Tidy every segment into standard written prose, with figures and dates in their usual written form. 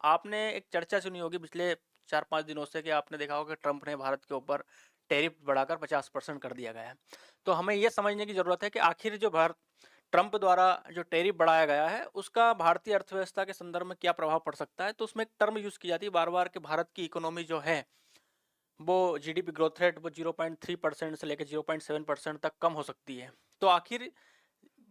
आपने एक चर्चा सुनी होगी पिछले 4-5 दिनों से कि आपने देखा होगा कि ट्रंप ने भारत के ऊपर टैरिफ बढ़ाकर 50% कर दिया गया है। तो हमें ये समझने की ज़रूरत है कि आखिर जो भारत ट्रंप द्वारा जो टैरिफ बढ़ाया गया है उसका भारतीय अर्थव्यवस्था के संदर्भ में क्या प्रभाव पड़ सकता है। तो उसमें एक टर्म यूज़ की जाती है बार बार कि भारत की इकोनॉमी जो है वो जीडीपी ग्रोथ रेट वो 0.3% से लेकर 0.7% तक कम हो सकती है। तो आखिर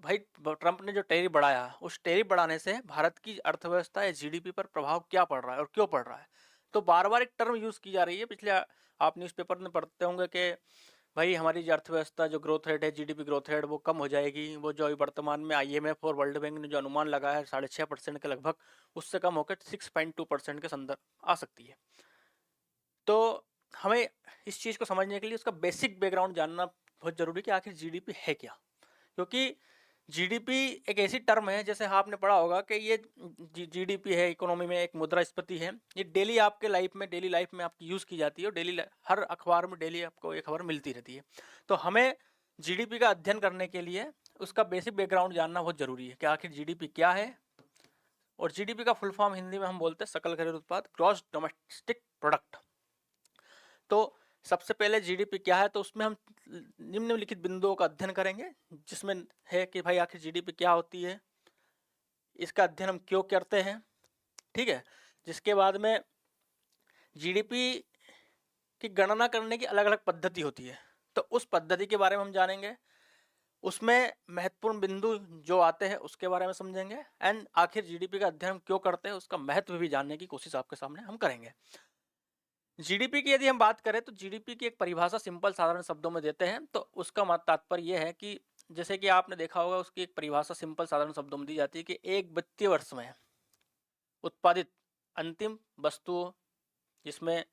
भाई ट्रंप ने जो टैरिफ बढ़ाया उस टैरिफ बढ़ाने से भारत की अर्थव्यवस्था या जीडीपी पर प्रभाव क्या पड़ रहा है और क्यों पड़ रहा है। तो बार बार एक टर्म यूज़ की जा रही है। पिछले आप न्यूज़पेपर में पढ़ते होंगे कि भाई हमारी जो अर्थव्यवस्था जो ग्रोथ रेट है जीडीपी ग्रोथ रेट वो कम हो जाएगी। वो जो वर्तमान में आईएमएफ और वर्ल्ड बैंक ने जो अनुमान लगाया है 6.5% के लगभग, उससे कम होकर 6.2% के संदर्भ आ सकती है। तो हमें इस चीज़ को समझने के लिए उसका बेसिक बैकग्राउंड जानना बहुत ज़रूरी है कि आखिर जीडीपी है क्या। क्योंकि जीडीपी एक ऐसी टर्म है, जैसे आपने पढ़ा होगा कि ये जीडीपी है इकोनॉमी में एक मुद्रास्फीति है। ये डेली आपके लाइफ में डेली लाइफ में आपकी यूज़ की जाती है और डेली हर अखबार में डेली आपको ये खबर मिलती रहती है। तो हमें जीडीपी का अध्ययन करने के लिए उसका बेसिक बैकग्राउंड जानना बहुत ज़रूरी है कि आखिर जीडीपी क्या है। और जीडीपी का फुल फॉर्म हिंदी में हम बोलते हैं सकल घरेलू उत्पाद, ग्रॉस डोमेस्टिक प्रोडक्ट। तो सबसे पहले जीडीपी क्या है, तो उसमें हम निम्नलिखित बिंदुओं का अध्ययन करेंगे, जिसमें है कि भाई आखिर जीडीपी क्या होती है, इसका अध्ययन हम क्यों करते हैं, ठीक है। जिसके बाद में जीडीपी की गणना करने की अलग अलग पद्धति होती है, तो उस पद्धति के बारे में हम जानेंगे। उसमें महत्वपूर्ण बिंदु जो आते हैं उसके बारे में समझेंगे एंड आखिर जीडीपी का अध्ययन हम क्यों करते हैं उसका महत्व भी जानने की कोशिश आपके सामने हम करेंगे। जीडीपी की यदि हम बात करें तो जीडीपी की एक परिभाषा सिंपल साधारण शब्दों में देते हैं, तो उसका तात्पर्य यह है कि जैसे कि आपने देखा होगा उसकी एक परिभाषा सिंपल साधारण शब्दों में दी जाती है कि एक वित्तीय वर्ष में उत्पादित अंतिम वस्तुओं, जिसमें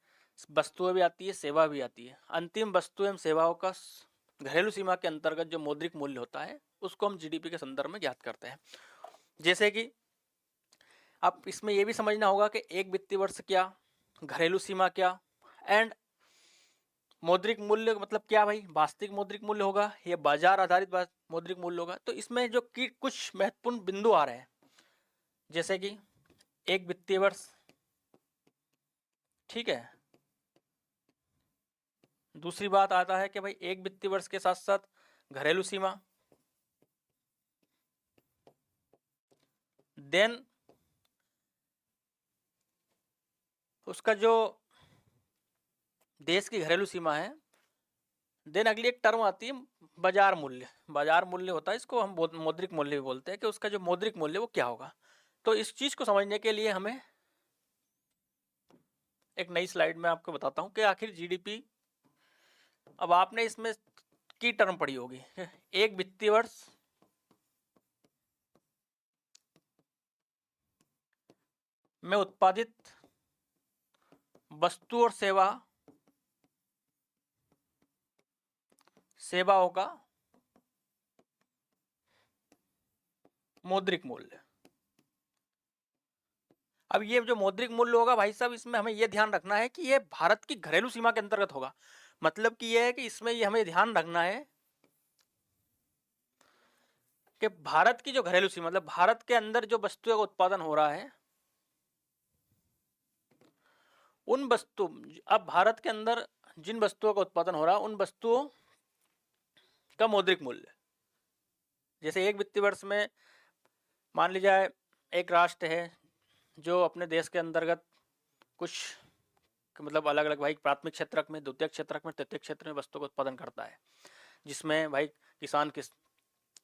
वस्तुएं भी आती है सेवा भी आती है, अंतिम वस्तु एवं सेवाओं का घरेलू सीमा के अंतर्गत जो मौद्रिक मूल्य होता है उसको हम जीडीपी के संदर्भ में ज्ञात करते हैं। जैसे कि आप इसमें यह भी समझना होगा कि एक वित्तीय वर्ष क्या, घरेलू सीमा क्या एंड मौद्रिक मूल्य मतलब क्या भाई, वास्तविक मौद्रिक मूल्य होगा या बाजार आधारित मौद्रिक मूल्य होगा। तो इसमें जो कि कुछ महत्वपूर्ण बिंदु आ रहे हैं, जैसे कि एक वित्तीय वर्ष, ठीक है। दूसरी बात आता है कि भाई एक वित्तीय वर्ष के साथ साथ घरेलू सीमा, देन उसका जो देश की घरेलू सीमा है, देन अगली एक टर्म आती है बाजार मूल्य। बाजार मूल्य होता है, इसको हम मौद्रिक मूल्य भी बोलते हैं कि उसका जो मौद्रिक मूल्य वो क्या होगा। तो इस चीज को समझने के लिए हमें एक नई स्लाइड में आपको बताता हूं कि आखिर जीडीपी, अब आपने इसमें की टर्म पढ़ी होगी, एक वित्तीय वर्ष में उत्पादित वस्तु और सेवाओं का मौद्रिक मूल्य। अब ये जो मौद्रिक मूल्य होगा भाई साहब, इसमें हमें यह ध्यान रखना है कि ये भारत की घरेलू सीमा के अंतर्गत होगा। मतलब कि यह है कि इसमें ये हमें ध्यान रखना है कि भारत की जो घरेलू सीमा मतलब भारत के अंदर जो वस्तुओं का उत्पादन हो रहा है, उन वस्तु, अब भारत के अंदर जिन वस्तुओं का उत्पादन हो रहा है उन वस्तुओं का मौद्रिक मूल्य, जैसे एक वित्तीय वर्ष में मान लीजिए एक राष्ट्र है जो अपने देश के अंतर्गत कुछ मतलब अलग अलग भाई प्राथमिक क्षेत्रक में, द्वितीयक क्षेत्रक में, तृतीयक क्षेत्र में वस्तु का उत्पादन करता है, जिसमें भाई किसान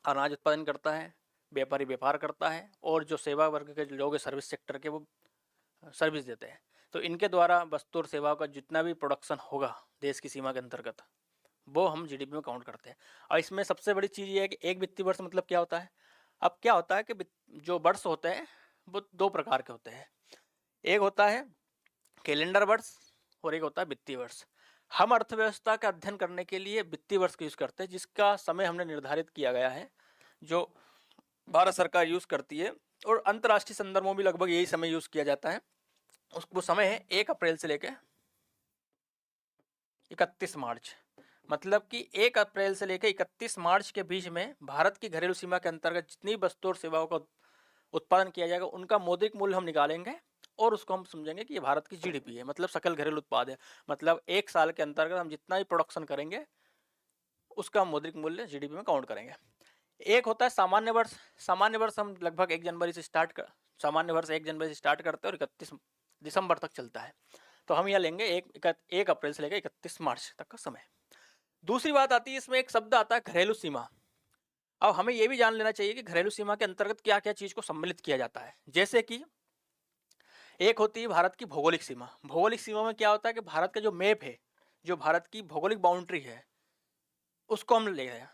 अनाज उत्पादन करता है, व्यापारी व्यापार करता है और जो सेवा वर्ग के लोग सर्विस सेक्टर के वो सर्विस देते हैं। तो इनके द्वारा वस्तु और सेवाओं का जितना भी प्रोडक्शन होगा देश की सीमा के अंतर्गत वो हम जीडीपी में काउंट करते हैं। और इसमें सबसे बड़ी चीज़ ये है कि एक वित्तीय वर्ष मतलब क्या होता है। अब क्या होता है कि जो वर्ष होते हैं वो दो प्रकार के होते हैं, एक होता है कैलेंडर वर्ष और एक होता है वित्तीय वर्ष। हम अर्थव्यवस्था का अध्ययन करने के लिए वित्तीय वर्ष का यूज करते हैं, जिसका समय हमने निर्धारित किया गया है, जो भारत सरकार यूज करती है और अंतर्राष्ट्रीय संदर्भों में भी लगभग यही समय यूज किया जाता है। वो समय है 1 अप्रैल से लेकर 31 मार्च। मतलब कि 1 अप्रैल से लेकर 31 मार्च के बीच में भारत की घरेलू सीमा के अंतर्गत जितनी वस्तु और सेवाओं का उत्पादन किया जाएगा उनका मौद्रिक मूल्य हम निकालेंगे और उसको हम समझेंगे कि ये भारत की जीडीपी है, मतलब सकल घरेलू उत्पाद है। मतलब एक साल के अंतर्गत हम जितना भी प्रोडक्शन करेंगे उसका हम मौद्रिक मूल्य जीडीपी में काउंट करेंगे। एक होता है सामान्य वर्ष। सामान्य वर्ष हम लगभग 1 जनवरी से स्टार्ट कर सामान्य वर्ष 1 जनवरी से स्टार्ट करते हैं और 31 दिसंबर तक चलता है। तो हम यह लेंगे 1 अप्रैल से लेकर 31 मार्च तक का समय। दूसरी बात आती है, इसमें एक शब्द आता है घरेलू सीमा। अब हमें यह भी जान लेना चाहिए कि घरेलू सीमा के अंतर्गत क्या क्या चीज को सम्मिलित किया जाता है। जैसे कि एक होती है भारत की भौगोलिक सीमा। भौगोलिक सीमा में क्या होता है कि भारत का जो मैप है, जो भारत की भौगोलिक बाउंड्री है, उसको हम ले रहे हैं।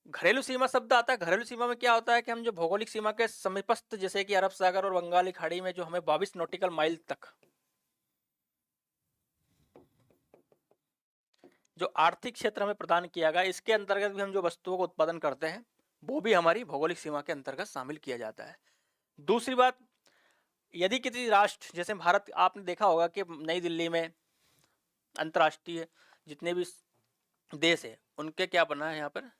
घरेलू सीमा शब्द आता है। घरेलू सीमा में क्या होता है कि हम जो भौगोलिक सीमा के समीपस्थ, जैसे कि अरब सागर और बंगाली खाड़ी में जो हमें 22 नॉटिकल माइल तक जो आर्थिक क्षेत्र हमें प्रदान किया गया, इसके अंतर्गत भी हम जो वस्तुओं का उत्पादन करते हैं वो भी हमारी भौगोलिक सीमा के अंतर्गत शामिल किया जाता है। दूसरी बात, यदि किसी राष्ट्र, जैसे भारत, आपने देखा होगा कि नई दिल्ली में अंतर्राष्ट्रीय जितने भी देश है उनके क्या बना है, यहाँ पर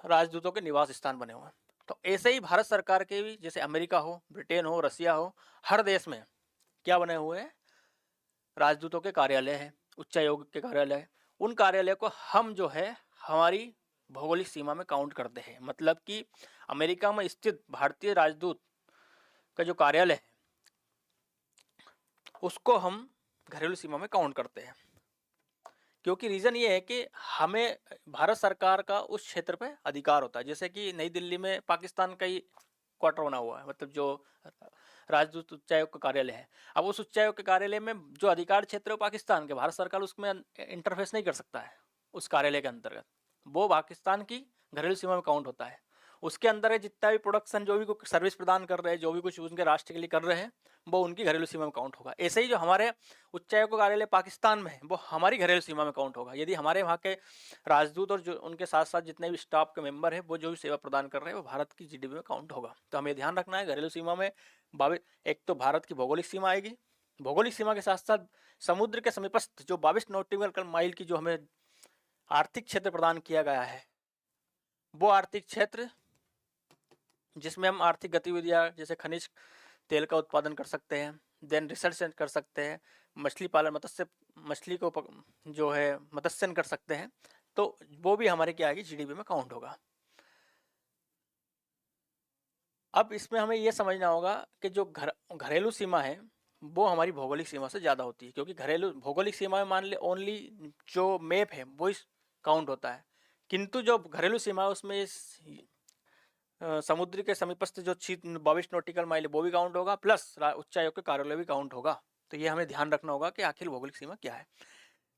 राजदूतों के निवास स्थान बने हुए हैं। तो ऐसे ही भारत सरकार के भी, जैसे अमेरिका हो, ब्रिटेन हो, रसिया हो, हर देश में क्या बने हुए हैं, राजदूतों के कार्यालय है, उच्चायोग के कार्यालय है। उन कार्यालय को हम जो है हमारी भौगोलिक सीमा में काउंट करते हैं। मतलब कि अमेरिका में स्थित भारतीय राजदूत का जो कार्यालय है उसको हम घरेलू सीमा में काउंट करते हैं, क्योंकि रीजन ये है कि हमें भारत सरकार का उस क्षेत्र पे अधिकार होता है। जैसे कि नई दिल्ली में पाकिस्तान का ही क्वार्टर बना हुआ है, मतलब जो राजदूत उच्चायोग का कार्यालय है। अब उस उच्चायोग के कार्यालय में जो अधिकार क्षेत्र है पाकिस्तान के, भारत सरकार उसमें इंटरफेस नहीं कर सकता है। उस कार्यालय के अंतर्गत वो पाकिस्तान की घरेलू सीमा में काउंट होता है। उसके अंदर जितना भी प्रोडक्शन, जो भी कुछ सर्विस प्रदान कर रहे हैं, जो भी कुछ उनके राष्ट्र के लिए कर रहे हैं, वो उनकी घरेलू सीमा में काउंट होगा। ऐसे ही जो हमारे उच्चायोग का कार्यालय पाकिस्तान में है वो हमारी घरेलू सीमा में काउंट होगा। यदि हमारे वहाँ के राजदूत और जो उनके साथ साथ जितने भी स्टाफ के मेंबर हैं वो जो भी सेवा प्रदान कर रहे हैं वो भारत की जीडीपी में काउंट होगा। तो हमें ध्यान रखना है, घरेलू सीमा में एक तो भारत की भौगोलिक सीमा आएगी, भौगोलिक सीमा के साथ साथ समुद्र के समीपस्थ जो 22 नॉटिकल माइल की जो हमें आर्थिक क्षेत्र प्रदान किया गया है, वो आर्थिक क्षेत्र जिसमें हम आर्थिक गतिविधियां जैसे खनिज तेल का उत्पादन कर सकते हैं, देन रिसर्च कर सकते हैं, मछली पालन, मछली को जो है मत्स्यन कर सकते हैं, तो वो भी हमारे क्या आएगी, जीडीपी में काउंट होगा। अब इसमें हमें यह समझना होगा कि जो घरेलू सीमा है वो हमारी भौगोलिक सीमा से ज़्यादा होती है, क्योंकि घरेलू भौगोलिक सीमा में मान ले ओनली जो मैप है वो काउंट होता है, किंतु जो घरेलू सीमा है उसमें समुद्र के समीपस्थ जो 22 नॉटिकल माइल वो भी काउंट होगा, प्लस उच्चायोग के कार्यालय भी काउंट होगा। तो ये हमें ध्यान रखना होगा कि आखिर भौगोलिक सीमा क्या है।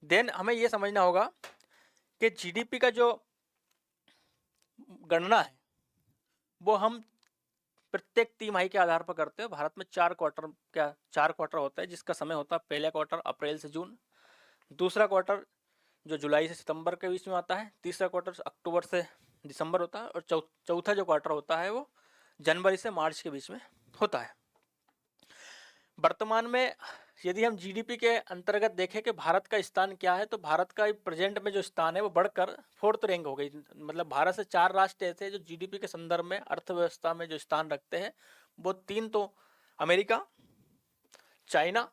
देन हमें ये समझना होगा कि जीडीपी का जो गणना है वो हम प्रत्येक तिमाही के आधार पर करते हैं। भारत में 4 क्वार्टर होता है, जिसका समय होता है पहला क्वार्टर अप्रैल से जून, दूसरा क्वार्टर जो जुलाई से सितंबर के बीच में आता है, तीसरा क्वार्टर अक्टूबर से दिसंबर होता है, और चौथा जो क्वार्टर होता है वो जनवरी से मार्च के बीच में होता है। वर्तमान में यदि हम जीडीपी के अंतर्गत देखें कि भारत का स्थान क्या है, तो भारत का प्रेजेंट में जो स्थान है वो बढ़कर 4th रैंक हो गई। मतलब भारत से 4 राष्ट्र ऐसे जो जीडीपी के संदर्भ में अर्थव्यवस्था में जो स्थान रखते हैं, वो 3 तो अमेरिका, चाइना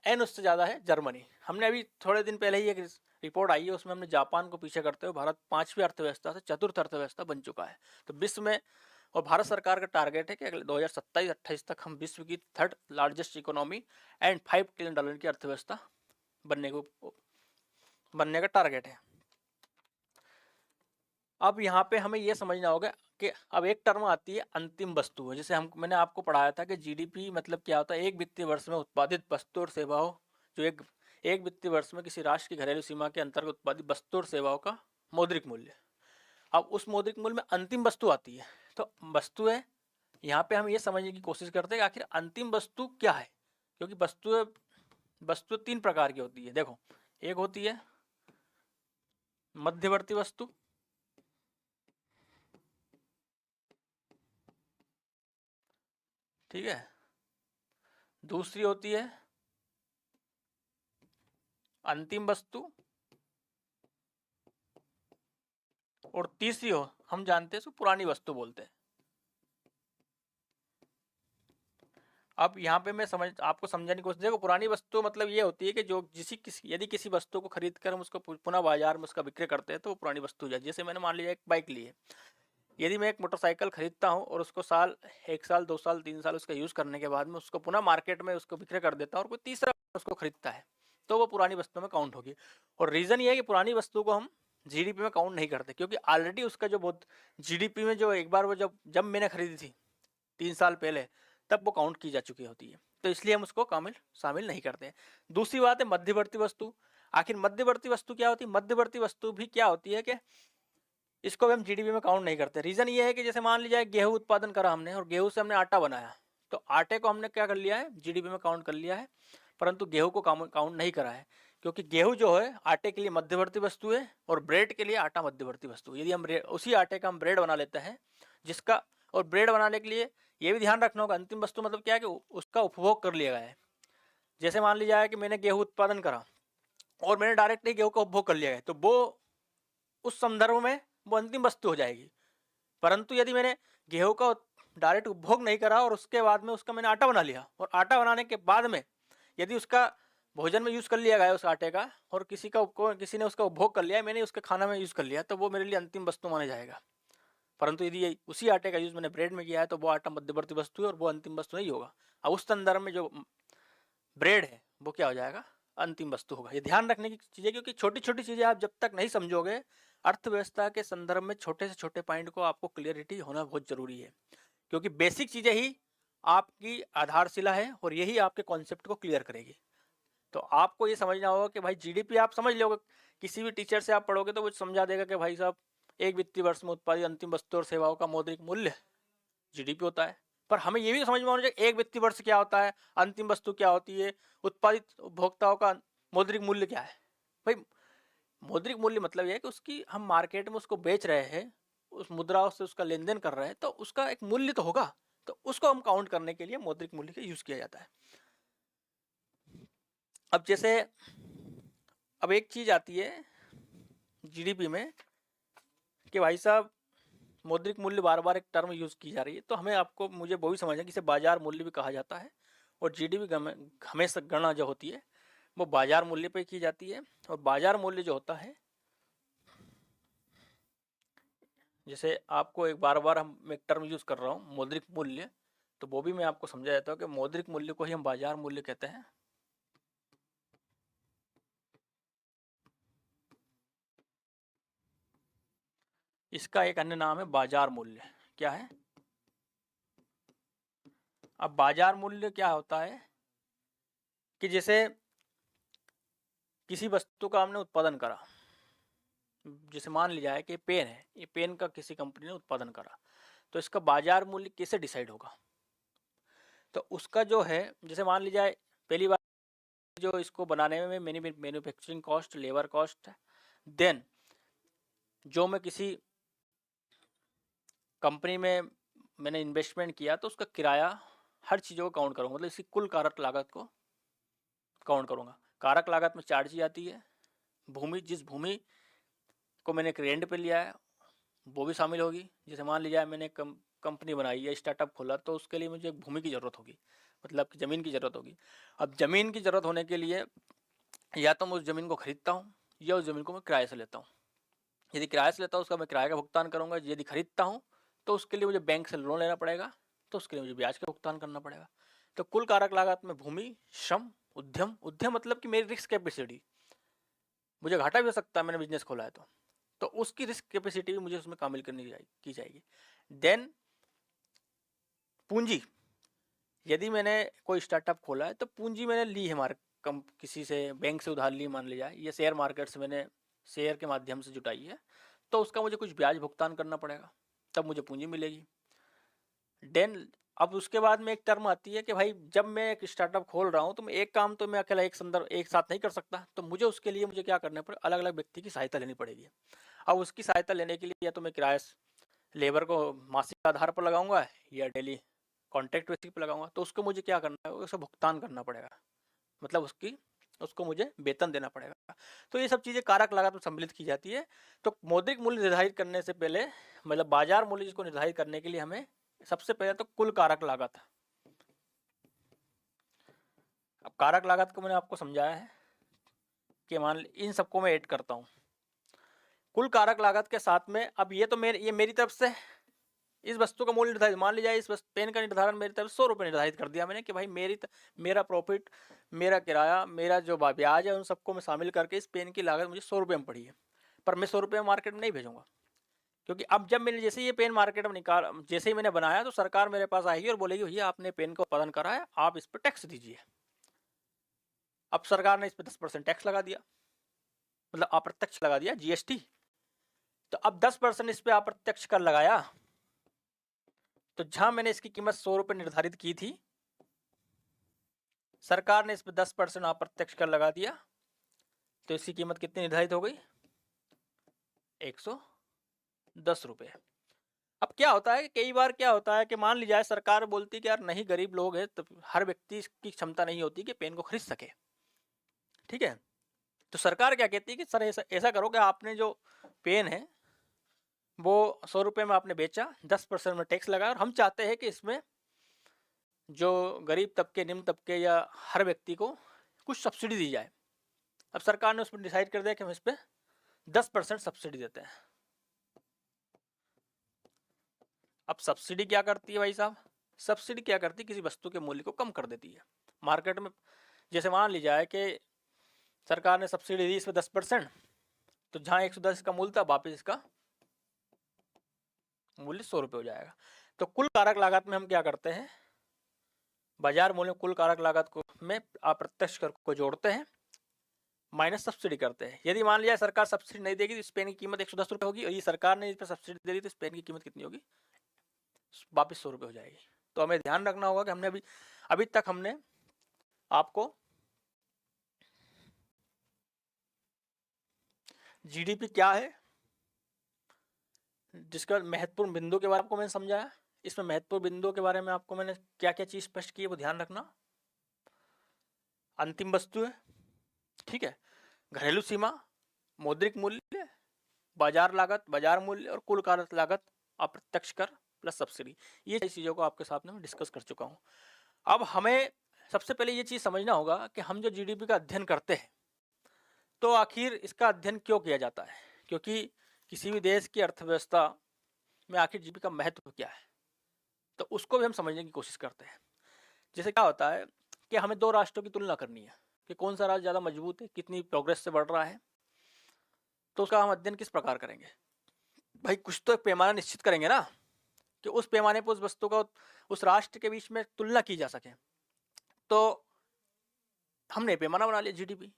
एंड उससे ज़्यादा है जर्मनी। हमने अभी थोड़े दिन पहले ही एक रिपोर्ट आई है, उसमें हमने जापान को पीछे करते हुए भारत 5वीं अर्थव्यवस्था से 4th अर्थव्यवस्था बन चुका है। तो विश्व में, और भारत सरकार का टारगेट है कि अगले 2027-28 तक हम विश्व की 3rd largest economy and $5 trillion की अर्थव्यवस्था बनने का टारगेट है। अब यहाँ पे हमें यह समझना होगा कि अब एक टर्म आती है अंतिम वस्तु। जैसे मैंने आपको पढ़ाया था कि जीडीपी मतलब क्या होता है, एक वित्तीय वर्ष में उत्पादित वस्तु और सेवाओं, जो एक वित्तीय वर्ष में किसी राष्ट्र की घरेलू सीमा के अंतर्गत उत्पादित वस्तु और सेवाओं का मौद्रिक मूल्य। अब उस मौद्रिक मूल्य में अंतिम वस्तु आती है। तो वस्तु है, यहाँ पे हम ये समझने की कोशिश करते हैं कि आखिर अंतिम वस्तु क्या है, क्योंकि वस्तु 3 प्रकार की होती है। देखो, एक होती है मध्यवर्ती वस्तु, ठीक है, दूसरी होती है अंतिम वस्तु, और तीसरी हम जानते हैं उसको पुरानी वस्तु बोलते हैं। अब यहाँ पे मैं आपको समझाने की कोशिश, देखो पुरानी वस्तु मतलब ये होती है कि जो यदि किसी वस्तु को खरीद कर हम उसको पुनः बाजार में उसका विक्रय करते हैं तो वो पुरानी वस्तु हो जाती है। जैसे मैंने मान लिया एक बाइक ली है, यदि मैं एक मोटरसाइकिल खरीदता हूँ और उसको 1 साल 2 साल 3 साल उसका यूज़ करने के बाद में उसको पुनः मार्केट में उसको विक्रय कर देता हूँ और कोई तीसरा उसको खरीदता है, तो वो पुरानी वस्तु में काउंट होगी। और रीज़न ये है कि पुरानी वस्तु को हम जीडीपी में काउंट नहीं करते, क्योंकि ऑलरेडी उसका जो बहुत जीडीपी में जो एक बार वो जब मैंने खरीदी थी 3 साल पहले, तब वो काउंट की जा चुकी होती है, तो इसलिए हम उसको शामिल नहीं करते हैं। दूसरी बात है मध्यवर्ती वस्तु। आखिर मध्यवर्ती वस्तु क्या होती है? मध्यवर्ती वस्तु भी क्या होती है कि इसको भी हम जीडीपी में काउंट नहीं करते। रीज़न ये है कि जैसे मान लीजिए गेहूं उत्पादन करा हमने और गेहूं से हमने आटा बनाया, तो आटे को हमने क्या कर लिया है, जीडीपी में काउंट कर लिया है, परंतु गेहूं को काउंट नहीं करा है, क्योंकि गेहूं जो है आटे के लिए मध्यवर्ती वस्तु है और ब्रेड के लिए आटा मध्यवर्ती वस्तु। यदि हम उसी आटे का हम ब्रेड बना लेते हैं, जिसका, और ब्रेड बनाने के लिए ये भी ध्यान रखना होगा, अंतिम वस्तु मतलब क्या है कि उसका उपभोग कर लिया गया है। जैसे मान लीजिए कि मैंने गेहूं उत्पादन करा और मैंने डायरेक्ट ही गेहूं का उपभोग कर लिया है, तो वो उस संदर्भ में वो अंतिम वस्तु हो जाएगी। परंतु यदि मैंने गेहूं का डायरेक्ट उपभोग नहीं करा और उसके बाद में उसका मैंने आटा बना लिया, और आटा बनाने के बाद में यदि उसका भोजन में यूज़ कर लिया गया उस आटे का, और किसी ने उसका उपभोग कर लिया, मैंने उसके खाना में यूज़ कर लिया, तो वो मेरे लिए अंतिम वस्तु माना जाएगा। परंतु यदि उसी आटे का यूज़ मैंने ब्रेड में किया है, तो वो आटा मध्यवर्ती वस्तु है और वो अंतिम वस्तु नहीं होगा। अब उस संदर्भ में जो ब्रेड है वो क्या हो जाएगा, अंतिम वस्तु होगा। ये ध्यान रखने की चीज़ें, क्योंकि छोटी छोटी चीज़ें आप जब तक नहीं समझोगे, अर्थव्यवस्था के संदर्भ में छोटे से छोटे पॉइंट को आपको क्लियरिटी होना बहुत जरूरी है, क्योंकि बेसिक चीज़ें ही आपकी आधारशिला है और यही आपके कॉन्सेप्ट को क्लियर करेगी। तो आपको ये समझना होगा कि भाई जीडीपी आप समझ लोगे, किसी भी टीचर से आप पढ़ोगे तो वो समझा देगा कि भाई साहब एक वित्तीय वर्ष में उत्पादित अंतिम वस्तु और सेवाओं का मौद्रिक मूल्य जीडीपी होता है। पर हमें ये भी समझ में आना चाहिए एक वित्तीय वर्ष क्या होता है, अंतिम वस्तु क्या होती है, उत्पादित उपभोक्ताओं का मौद्रिक मूल्य क्या है। भाई मौद्रिक मूल्य मतलब यह है कि उसकी हम मार्केट में उसको बेच रहे हैं, उस मुद्राओं से उसका लेन देन कर रहे हैं, तो उसका एक मूल्य तो होगा, तो उसको हम काउंट करने के लिए मौद्रिक मूल्य का यूज किया जाता है। अब जैसे अब एक चीज आती है जीडीपी में कि भाई साहब मौद्रिक मूल्य बार बार एक टर्म यूज की जा रही है, तो मुझे वो भी समझना कि इसे बाजार मूल्य भी कहा जाता है, और जीडीपी हमेशा गणना जो होती है वो बाजार मूल्य पे की जाती है। और बाजार मूल्य जो होता है, जैसे आपको एक बार हम एक टर्म यूज कर रहा हूँ मौद्रिक मूल्य, तो वो भी मैं आपको समझा देता हूँ कि मौद्रिक मूल्य को ही हम बाजार मूल्य कहते हैं। इसका एक अन्य नाम है बाजार मूल्य। क्या है? अब बाजार मूल्य क्या होता है कि जैसे किसी वस्तु का हमने उत्पादन करा, जैसे मान लिया है कि पेन है, ये पेन का किसी कंपनी ने उत्पादन करा, तो इसका बाजार मूल्य कैसे डिसाइड होगा? तो उसका जो है, जैसे मान लीजिए पहली बार जो इसको बनाने में manufacturing cost, labour cost, then जो मैं किसी कंपनी में मैंने इन्वेस्टमेंट किया तो उसका किराया, हर चीज़ों को काउंट करूँगा, मतलब इसकी कुल कारक लागत को काउंट करूँगा। कारक लागत में 4 चीज़ आती है। भूमि, जिस भूमि को मैंने एक रेंट पे लिया है वो भी शामिल होगी। जैसे मान लीजिए मैंने कंपनी बनाई या स्टार्टअप खोला, तो उसके लिए मुझे एक भूमि की ज़रूरत होगी, मतलब कि ज़मीन की ज़रूरत होगी। अब ज़मीन की ज़रूरत होने के लिए या तो मैं उस ज़मीन को खरीदता हूँ या उस ज़मीन को मैं किराए से लेता हूँ। यदि किराए से लेता हूँ उसका मैं किराए का भुगतान करूँगा। यदि खरीदता हूँ तो उसके लिए मुझे बैंक से लोन लेना पड़ेगा, तो उसके लिए मुझे ब्याज का भुगतान करना पड़ेगा। तो कुल कारक लागत में भूमि, श्रम, उद्यम, उद्यम मतलब कि मेरी रिस्क कैपेसिटी, मुझे घाटा भी हो सकता है मैंने बिजनेस खोला है तो उसकी रिस्क कैपेसिटी भी मुझे उसमें शामिल की जाएगी। देन पूंजी, यदि मैंने कोई स्टार्टअप खोला है तो पूंजी मैंने ली है किसी से, बैंक से उधार ली मान लिया, या शेयर मार्केट से मैंने शेयर के माध्यम से जुटाई है, तो उसका मुझे कुछ ब्याज भुगतान करना पड़ेगा, तब मुझे पूंजी मिलेगी। देन अब उसके बाद में एक टर्म आती है कि भाई जब मैं एक स्टार्टअप खोल रहा हूँ तो मैं एक काम तो मैं अकेला एक साथ नहीं कर सकता, तो उसके लिए मुझे क्या करना पड़ेगा, अलग अलग व्यक्ति की सहायता लेनी पड़ेगी। अब उसकी सहायता लेने के लिए या तो मैं किराए लेबर को मासिक आधार पर लगाऊंगा या डेली कॉन्ट्रैक्ट बेसिस पर लगाऊंगा, तो उसको मुझे क्या करना है, उसे भुगतान करना पड़ेगा, मतलब उसको मुझे वेतन देना पड़ेगा। तो ये सब चीज़ें कारक लागत में सम्मिलित की जाती है। तो मौद्रिक मूल्य निर्धारित करने से पहले, मतलब बाजार मूल्य जिसको निर्धारित करने के लिए हमें सबसे पहले तो कुल कारक लागत, कारक लागत को मैंने आपको समझाया है कि मान इन सबको मैं ऐड करता हूँ कुल कारक लागत के साथ में। अब ये तो मेरी तरफ से इस वस्तु का मूल्य निर्धारित, मान लीजिए इस पेन का निर्धारण मेरी तरफ 100 रुपये निर्धारित कर दिया मैंने कि भाई मेरा प्रॉफिट, मेरा किराया, मेरा जो ब्याज है, उन सबको मैं शामिल करके इस पेन की लागत मुझे 100 रुपये में पड़ी है। पर मैं 100 रुपये मार्केट में नहीं भेजूंगा, क्योंकि अब जब मैंने जैसे ये पेन मार्केट में जैसे ही मैंने बनाया तो सरकार मेरे पास आएगी और बोलेगी भैया आपने पेन का उत्पादन करा है, आप इस पर टैक्स दीजिए। अब सरकार ने इस पर 10% टैक्स लगा दिया, मतलब अप्रत्यक्ष लगा दिया, जीएसटी। तो अब 10% इस पे अप्रत्यक्ष कर लगाया, तो जहां मैंने इसकी कीमत 100 रुपये निर्धारित की थी, सरकार ने इस पे 10% अप्रत्यक्ष कर लगा दिया, तो इसकी कीमत कितनी निर्धारित हो गई? 110 रुपये। अब क्या होता है, कई बार क्या होता है कि मान लीजिए सरकार बोलती है कि यार नहीं, गरीब लोग हैं, तो हर व्यक्ति की क्षमता नहीं होती कि पेन को खरीद सके, ठीक है। तो सरकार क्या कहती है कि सर ऐसा करो कि आपने जो पेन है वो 100 रुपये में आपने बेचा, 10% में टैक्स लगाया, और हम चाहते हैं कि इसमें जो गरीब तबके, निम्न तबके या हर व्यक्ति को कुछ सब्सिडी दी जाए। अब सरकार ने उसमें डिसाइड कर दिया कि हम इस पर 10% सब्सिडी देते हैं। अब सब्सिडी क्या करती है भाई साहब? सब्सिडी क्या करती है, किसी वस्तु के मूल्य को कम कर देती है मार्केट में। जैसे मान ली जाए कि सरकार ने सब्सिडी दी इसमें 10%, तो जहां 110 का मूल्य था, वापिस इसका मूल्य 100 रुपये हो जाएगा। तो कुल कारक लागत में हम क्या करते हैं, बाजार मूल्य कुल कारक लागत को में अप्रत्यक्ष कर को जोड़ते हैं, माइनस सब्सिडी करते हैं। यदि मान लिया सरकार सब्सिडी नहीं देगी तो इस पेन की कीमत 110 रुपये होगी, और ये सरकार ने इस पर सब्सिडी दे दी तो इस पेन की कीमत कितनी होगी? वापिस 100 रुपये हो जाएगी। तो हमें ध्यान रखना होगा कि हमने अभी तक हमने आपको जीडीपी क्या है, जिसका महत्वपूर्ण बिंदु के बारे में आपको मैंने समझाया। इसमें महत्वपूर्ण बिंदुओं के बारे में आपको मैंने क्या क्या चीज स्पष्ट की है वो ध्यान रखना। अंतिम वस्तु है, ठीक है, घरेलू सीमा, मौद्रिक मूल्य, बाजार लागत, बाजार मूल्य, और कुल कारक लागत, अप्रत्यक्ष कर प्लस सब्सिडी। ये चीजों को आपके साथ में डिस्कस कर चुका हूं। अब हमें सबसे पहले ये चीज समझना होगा कि हम जो जीडीपी का अध्ययन करते हैं तो आखिर इसका अध्ययन क्यों किया जाता है, क्योंकि किसी भी देश की अर्थव्यवस्था में आखिर जीडीपी का महत्व क्या है, तो उसको भी हम समझने की कोशिश करते हैं। जैसे क्या होता है कि हमें दो राष्ट्रों की तुलना करनी है कि कौन सा राष्ट्र ज़्यादा मजबूत है, कितनी प्रोग्रेस से बढ़ रहा है, तो उसका हम अध्ययन किस प्रकार करेंगे? भाई कुछ तो एक पैमाना निश्चित करेंगे ना, कि उस पैमाने पर उस वस्तु का उस राष्ट्र के बीच में तुलना की जा सके। तो हमने पैमाना बना लिया जीडीपी।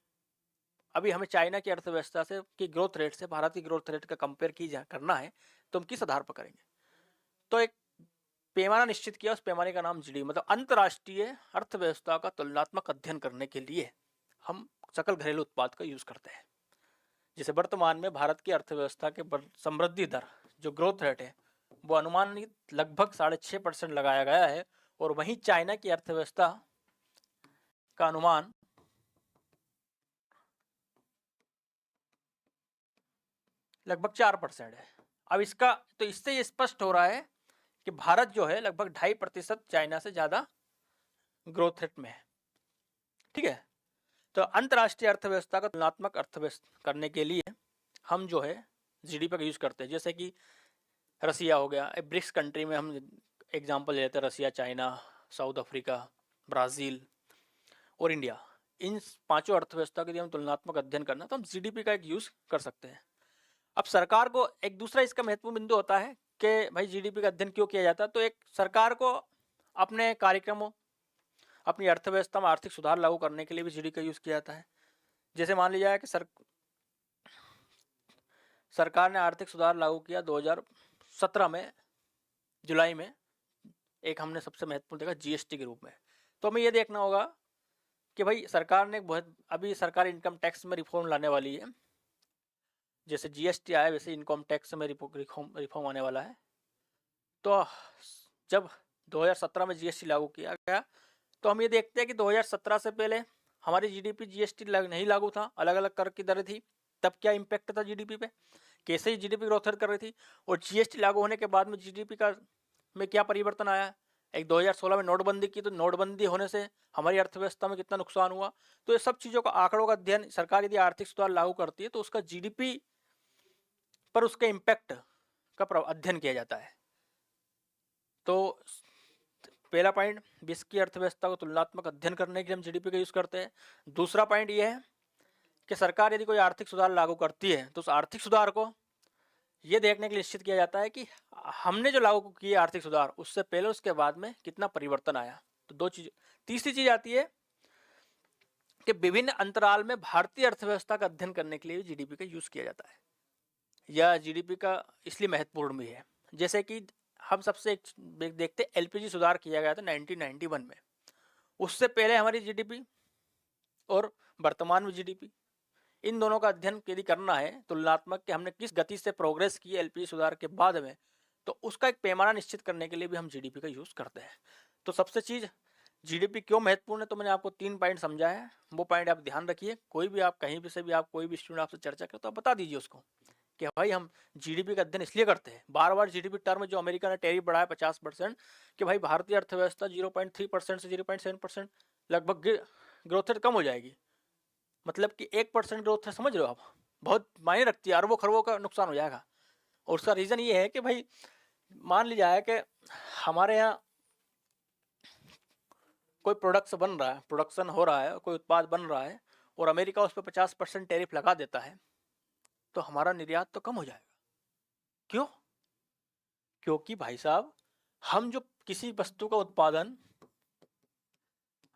अभी हमें चाइना की अर्थव्यवस्था से की ग्रोथ रेट से भारत की ग्रोथ रेट का कंपेयर करना है, तो हम किस आधार पर करेंगे? तो एक पैमाना निश्चित किया, उस पैमाने का नाम जीडीपी, मतलब अंतर्राष्ट्रीय अर्थव्यवस्था का तुलनात्मक अध्ययन करने के लिए हम सकल घरेलू उत्पाद का यूज करते हैं। जैसे वर्तमान में भारत की अर्थव्यवस्था के समृद्धि दर, जो ग्रोथ रेट है, वो अनुमानित लगभग 6.5% लगाया गया है, और वहीं चाइना की अर्थव्यवस्था का अनुमान लगभग 4% है। अब इसका तो इससे ये स्पष्ट हो रहा है कि भारत जो है लगभग 2.5% चाइना से ज्यादा ग्रोथ रेट में है, ठीक है। तो अंतर्राष्ट्रीय अर्थव्यवस्था का तुलनात्मक अर्थव्यवस्था करने के लिए हम जो है जीडीपी का यूज करते हैं। जैसे कि रसिया हो गया, ब्रिक्स कंट्री में हम एग्जांपल लेते हैं, रसिया, चाइना, साउथ अफ्रीका, ब्राज़ील और इंडिया। इन पांचों अर्थव्यवस्था के लिए हम तुलनात्मक अध्ययन करना, तो हम जीडीपी का एक यूज कर सकते हैं। अब सरकार को एक दूसरा इसका महत्वपूर्ण बिंदु होता है कि भाई जीडीपी का अध्ययन क्यों किया जाता है, तो एक सरकार को अपने कार्यक्रमों, अपनी अर्थव्यवस्था में आर्थिक सुधार लागू करने के लिए भी जीडीपी का यूज किया जाता है। जैसे मान लिया जाए कि सरकार ने आर्थिक सुधार लागू किया 2017 में जुलाई में, एक हमने सबसे महत्वपूर्ण देखा जीएसटी के रूप में। तो हमें यह देखना होगा कि भाई सरकार ने अभी सरकार इनकम टैक्स में रिफॉर्म लाने वाली है। जैसे जीएसटी आया वैसे इनकम टैक्स में रिफॉर्म आने वाला है। तो जब 2017 में जीएसटी लागू किया गया, तो हम ये देखते हैं कि 2017 से पहले हमारी जीडीपी जीएसटी नहीं लागू था, अलग अलग कर की दरें थी, तब क्या इम्पैक्ट था जीडीपी पे, कैसे ही जीडीपी ग्रोथ कर रही थी, और जीएसटी लागू होने के बाद में जीडीपी का में क्या परिवर्तन आया, एक 2016 में नोटबंदी की, तो नोटबंदी होने से हमारी अर्थव्यवस्था में कितना नुकसान हुआ। तो ये सब चीज़ों का आंकड़ों का अध्ययन, सरकार यदि आर्थिक सुधार लागू करती है तो उसका जीडीपी पर उसके इम्पैक्ट का अध्ययन किया जाता है। तो पहला पॉइंट, विश्व की अर्थव्यवस्था को तुलनात्मक अध्ययन करने के लिए हम जीडीपी का यूज़ करते हैं। दूसरा पॉइंट ये है कि सरकार यदि कोई आर्थिक सुधार लागू करती है तो उस आर्थिक सुधार को ये देखने के लिए निश्चित किया जाता है कि हमने जो लागू किए आर्थिक सुधार, उससे पहले उसके बाद में कितना परिवर्तन आया। तो दो चीज। तीसरी चीज आती है कि विभिन्न अंतराल में भारतीय अर्थव्यवस्था का अध्ययन करने के लिए जीडीपी का यूज किया जाता है। यह जीडीपी का इसलिए महत्वपूर्ण भी है, जैसे कि हम सबसे एक देखते एलपीजी सुधार किया गया था 1991 में। उससे पहले हमारी जीडीपी और वर्तमान में जीडीपी, इन दोनों का अध्ययन यदि करना है तुलनात्मक कि हमने किस गति से प्रोग्रेस की एलपीजी सुधार के बाद में, तो उसका एक पैमाना निश्चित करने के लिए भी हम जीडीपी का यूज़ करते हैं। तो सबसे चीज़ जीडीपी क्यों महत्वपूर्ण है, तो मैंने आपको 3 पॉइंट समझाया है, वो पॉइंट आप ध्यान रखिए। कोई भी आप कहीं भी से भी आप कोई भी स्टूडेंट आपसे चर्चा करे तो आप बता दीजिए उसको कि भाई हम जीडीपी का अध्ययन इसलिए करते हैं। बार बार जीडीपी टर्म जो अमेरिका ने टैरिफ बढ़ाया 50%, कि भाई भारतीय अर्थव्यवस्था 0.3% से 0.7% लगभग ग्रोथ रेट कम हो जाएगी। मतलब कि 1% ग्रोथ है, समझ रहे हो आप, बहुत मायने रखती है, अरबों खरबों का नुकसान हो जाएगा। और उसका रीज़न ये है कि भाई मान लिया जाए कि हमारे यहाँ कोई प्रोडक्शन हो रहा है, कोई उत्पाद बन रहा है और अमेरिका उस पर 50% टैरिफ लगा देता है, तो हमारा निर्यात तो कम हो जाएगा। क्यों? क्योंकि भाई साहब हम जो किसी वस्तु का उत्पादन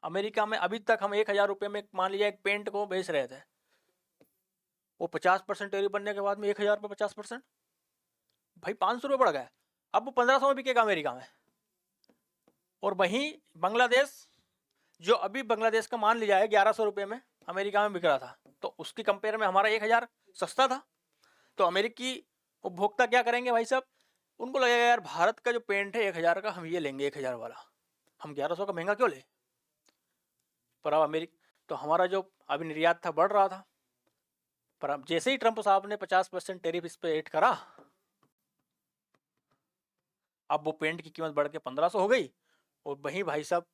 अमेरिका में, अभी तक हम 1000 रुपये में मान लीजिए एक पेंट को बेच रहे थे, वो 50% टैरिफ बनने के बाद में 1000 रुपये 50%, भाई 500 रुपये बढ़ गया। अब वो 1500 में बिकेगा अमेरिका में। और वहीं बांग्लादेश, जो अभी बांग्लादेश का मान लिया है 1100 रुपये में अमेरिका में बिक रहा था, तो उसकी कंपेयर में हमारा 1000 सस्ता था। तो अमेरिकी उपभोक्ता क्या करेंगे भाई साहब, उनको लगेगा यार भारत का जो पेंट है 1000 का, हम ये लेंगे 1000 वाला, हम 1100 का महंगा क्यों ले। पर अब तो हमारा जो अभी निर्यात था बढ़ रहा था, पर अब जैसे ही ट्रंप साहब ने 50% टैरिफ इस पर ऐड करा, अब वो पेंट की कीमत बढ़ के 1500 हो गई और वहीं भाई साहब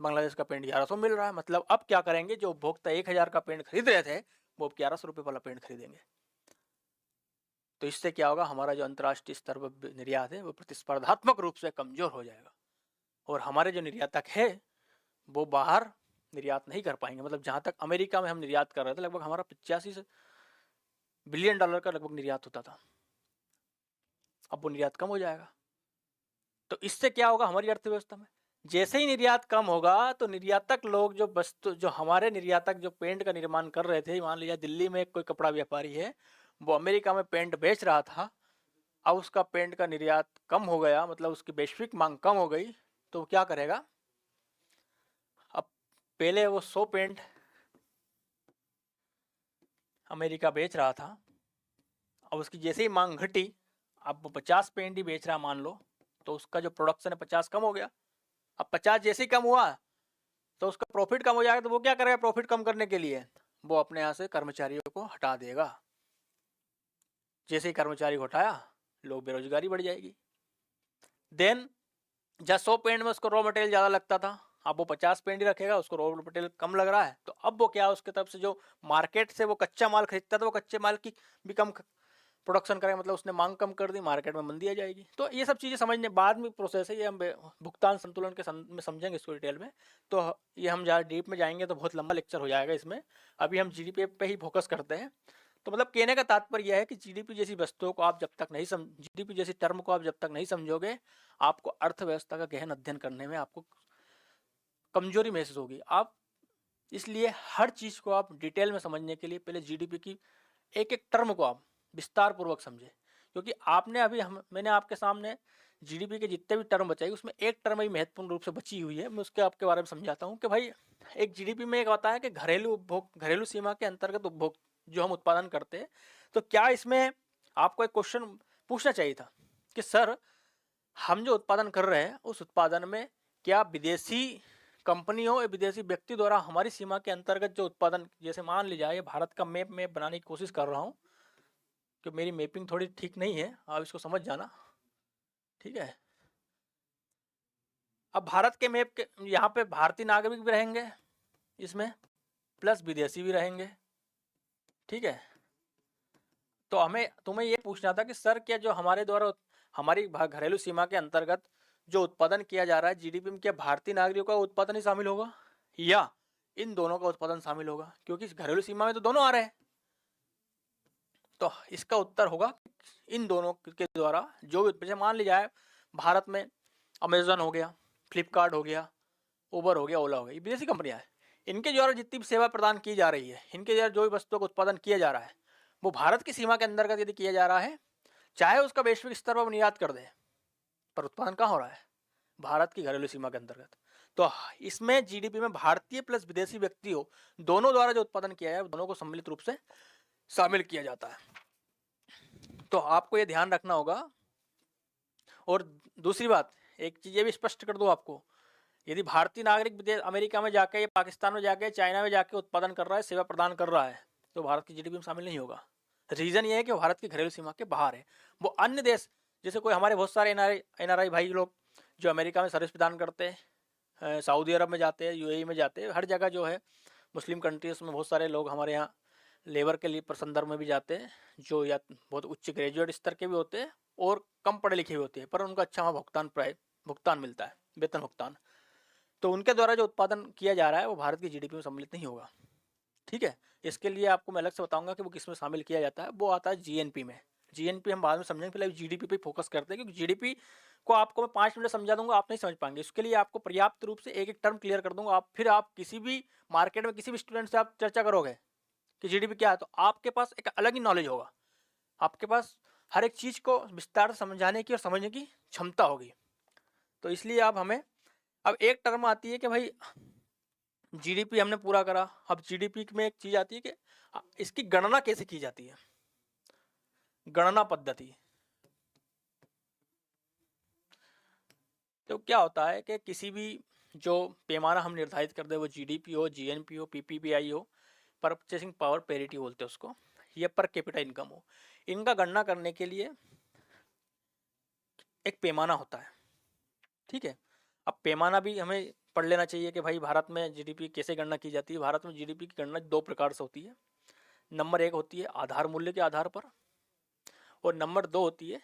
बांग्लादेश का पेंट 1100 मिल रहा है। मतलब अब क्या करेंगे, जो उपभोक्ता 1000 का पेंट खरीद रहे थे वो अब 1100 रुपये वाला पेंट खरीदेंगे। तो इससे क्या होगा, हमारा जो अंतर्राष्ट्रीय स्तर पर निर्यात है वो प्रतिस्पर्धात्मक रूप से कमजोर हो जाएगा और हमारे जो निर्यातक है वो बाहर निर्यात नहीं कर पाएंगे। मतलब जहाँ तक अमेरिका में हम निर्यात कर रहे थे, लगभग हमारा 85 बिलियन डॉलर का लगभग निर्यात होता था, अब वो निर्यात कम हो जाएगा। तो इससे क्या होगा हमारी अर्थव्यवस्था में, जैसे ही निर्यात कम होगा तो निर्यातक लोग जो वस्तु, जो हमारे निर्यातक जो पेंट का निर्माण कर रहे थे, मान लीजिए दिल्ली में कोई कपड़ा व्यापारी है, वो अमेरिका में पेंट बेच रहा था, अब उसका पेंट का निर्यात कम हो गया, मतलब उसकी वैश्विक मांग कम हो गई, तो क्या करेगा, अब पहले वो 100 पेंट अमेरिका बेच रहा था, अब उसकी जैसे ही मांग घटी, अब वो 50 पेंट ही बेच रहा मान लो, तो उसका जो प्रोडक्शन है 50 कम हो गया। अब 50 जैसे ही कम हुआ तो उसका प्रॉफिट कम हो जाएगा, तो वो क्या करेगा, प्रॉफिट कम करने के लिए वो अपने यहाँ से कर्मचारियों को हटा देगा। जैसे ही कर्मचारी को हटाया, लोग बेरोजगारी बढ़ जाएगी। देन जहाँ 100 पेंट में उसको रॉ मटेरियल ज़्यादा लगता था, अब वो 50 पेंट ही रखेगा, उसको रॉ मटेरियल कम लग रहा है, तो अब वो क्या, उसके तरफ से जो मार्केट से वो कच्चा माल खरीदता था, वो कच्चे माल की भी कम प्रोडक्शन करेगा, मतलब उसने मांग कम कर दी, मार्केट में मंदी आ जाएगी। तो ये सब चीज़ें समझने बाद में प्रोसेस है, ये हम भुगतान संतुलन के में समझेंगे इसको डिटेल में। तो ये हम ज़्यादा डीप में जाएंगे तो बहुत लंबा लेक्चर हो जाएगा इसमें, अभी हम जीडीपी पे ही फोकस करते हैं। तो मतलब कहने का तात्पर्य यह है कि जीडीपी जैसी वस्तुओं को आप जब तक नहीं जीडीपी जैसी टर्म को आप जब तक नहीं समझोगे, आपको अर्थव्यवस्था का गहन अध्ययन करने में आपको कमजोरी महसूस होगी। आप इसलिए हर चीज़ को आप डिटेल में समझने के लिए पहले जीडीपी की एक एक टर्म को आप विस्तार पूर्वक समझे, क्योंकि आपने अभी मैंने आपके सामने जीडीपी के जितने भी टर्म बचाई, उसमें एक टर्म ही महत्वपूर्ण रूप से बची हुई है। मैं उसके आपके बारे में समझाता हूँ कि भाई एक जीडीपी में एक होता है कि घरेलू सीमा के अंतर्गत उपभोग जो हम उत्पादन करते हैं। तो क्या इसमें आपको एक क्वेश्चन पूछना चाहिए था कि सर हम जो उत्पादन कर रहे हैं उस उत्पादन में क्या विदेशी कंपनियों या विदेशी व्यक्ति द्वारा हमारी सीमा के अंतर्गत जो उत्पादन, जैसे मान लीजिए ये भारत का मैप में बनाने की कोशिश कर रहा हूँ, कि मेरी मैपिंग थोड़ी ठीक नहीं है, आप इसको समझ जाना, ठीक है। अब भारत के मैप के यहाँ पे भारतीय नागरिक भी रहेंगे इसमें, प्लस विदेशी भी रहेंगे, ठीक है। तो तुम्हें ये पूछना था कि सर क्या जो हमारे द्वारा हमारी घरेलू सीमा के अंतर्गत जो उत्पादन किया जा रहा है जीडीपी में, क्या भारतीय नागरिकों का उत्पादन ही शामिल होगा या इन दोनों का उत्पादन शामिल होगा, क्योंकि घरेलू सीमा में तो दोनों आ रहे हैं। तो इसका उत्तर होगा इन दोनों के द्वारा जो भी, मान लिया जाए भारत में अमेजन हो गया, फ्लिपकार्ट हो गया, उबर हो गया, ओला हो गया, ये विदेशी कंपनियां हैं, इनके द्वारा जितनी भी सेवा प्रदान की जा रही है, इनके द्वारा जो भी वस्तुओं का उत्पादन किया जा रहा है, वो भारत की सीमा के अंतर्गत यदि किया जा रहा है, चाहे उसका वैश्विक स्तर पर निर्यात कर दे, पर उत्पादन कहाँ हो रहा है, भारत की घरेलू सीमा के अंतर्गत। तो इसमें जीडीपी में भारतीय प्लस विदेशी व्यक्तियों दोनों द्वारा जो उत्पादन किया है, दोनों को सम्मिलित रूप से शामिल किया जाता है। तो आपको ये ध्यान रखना होगा। और दूसरी बात, एक चीज ये भी स्पष्ट कर दूं आपको, यदि भारतीय नागरिक विदेश अमेरिका में जाके या पाकिस्तान में जाके चाइना में जाके उत्पादन कर रहा है, सेवा प्रदान कर रहा है, तो भारत की जीडीपी में शामिल नहीं होगा। रीजन ये है कि वो भारत की घरेलू सीमा के बाहर है। वो अन्य देश, जैसे कोई हमारे बहुत सारे एनआरआई भाई लोग जो अमेरिका में सर्विस प्रदान करते हैं, सऊदी अरब में जाते हैं, यूएई में जाते हैं, हर जगह जो है मुस्लिम कंट्रीज में बहुत सारे लोग हमारे यहाँ लेबर के लिए संदर्भ में भी जाते हैं, जो या बहुत उच्च ग्रेजुएट स्तर के भी होते हैं और कम पढ़े लिखे भी होते हैं, पर उनको अच्छा वहाँ भुगतान मिलता है, वेतन भुगतान। तो उनके द्वारा जो उत्पादन किया जा रहा है वो भारत की जीडीपी में सम्मिलित नहीं होगा, ठीक है। इसके लिए आपको मैं अलग से बताऊंगा कि वो किस में शामिल किया जाता है। वो आता है जीएनपी में। जीएनपी हम बाद में समझेंगे, फिलहाल जीडीपी पे फोकस करते हैं, क्योंकि जीडीपी को आपको मैं 5 मिनट समझा दूंगा, आप नहीं समझ पाएंगे। इसके लिए आपको पर्याप्त रूप से एक एक टर्म क्लियर कर दूंगा। फिर आप किसी भी मार्केट में किसी भी स्टूडेंट से आप चर्चा करोगे कि जीडीपी क्या है, तो आपके पास एक अलग ही नॉलेज होगा, आपके पास हर एक चीज को विस्तार से समझाने की और समझने की क्षमता होगी। तो इसलिए आप हमें, अब एक टर्म आती है कि भाई जीडीपी हमने पूरा करा, अब जीडीपी में एक चीज आती है कि इसकी गणना कैसे की जाती है, गणना पद्धति। तो क्या होता है कि किसी भी जो पैमाना हम निर्धारित कर दे, वो जीडीपी हो, जीएनपी हो, पीपीपीआई हो, परचेसिंग पावर पेरिटी बोलते हैं उसको, ये पर कैपिटा इनकम हो, इनका गणना करने के लिए एक पैमाना होता है, ठीक है। अब पैमाना भी हमें पढ़ लेना चाहिए कि भाई भारत में जीडीपी कैसे गणना की जाती है। भारत में जीडीपी की गणना 2 प्रकार से होती है। नंबर 1 होती है आधार मूल्य के आधार पर, और नंबर 2 होती है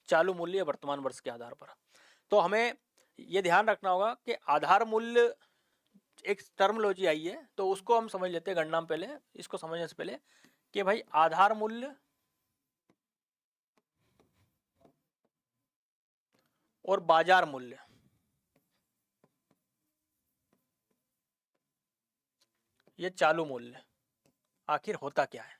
चालू मूल्य वर्तमान वर्ष के आधार पर। तो हमें ये ध्यान रखना होगा कि आधार मूल्य एक टर्मोलॉजी आई है, तो उसको हम समझ लेते हैं गणना में। पहले इसको समझने से पहले कि भाई आधार मूल्य और बाजार मूल्य, ये चालू मूल्य आखिर होता क्या है।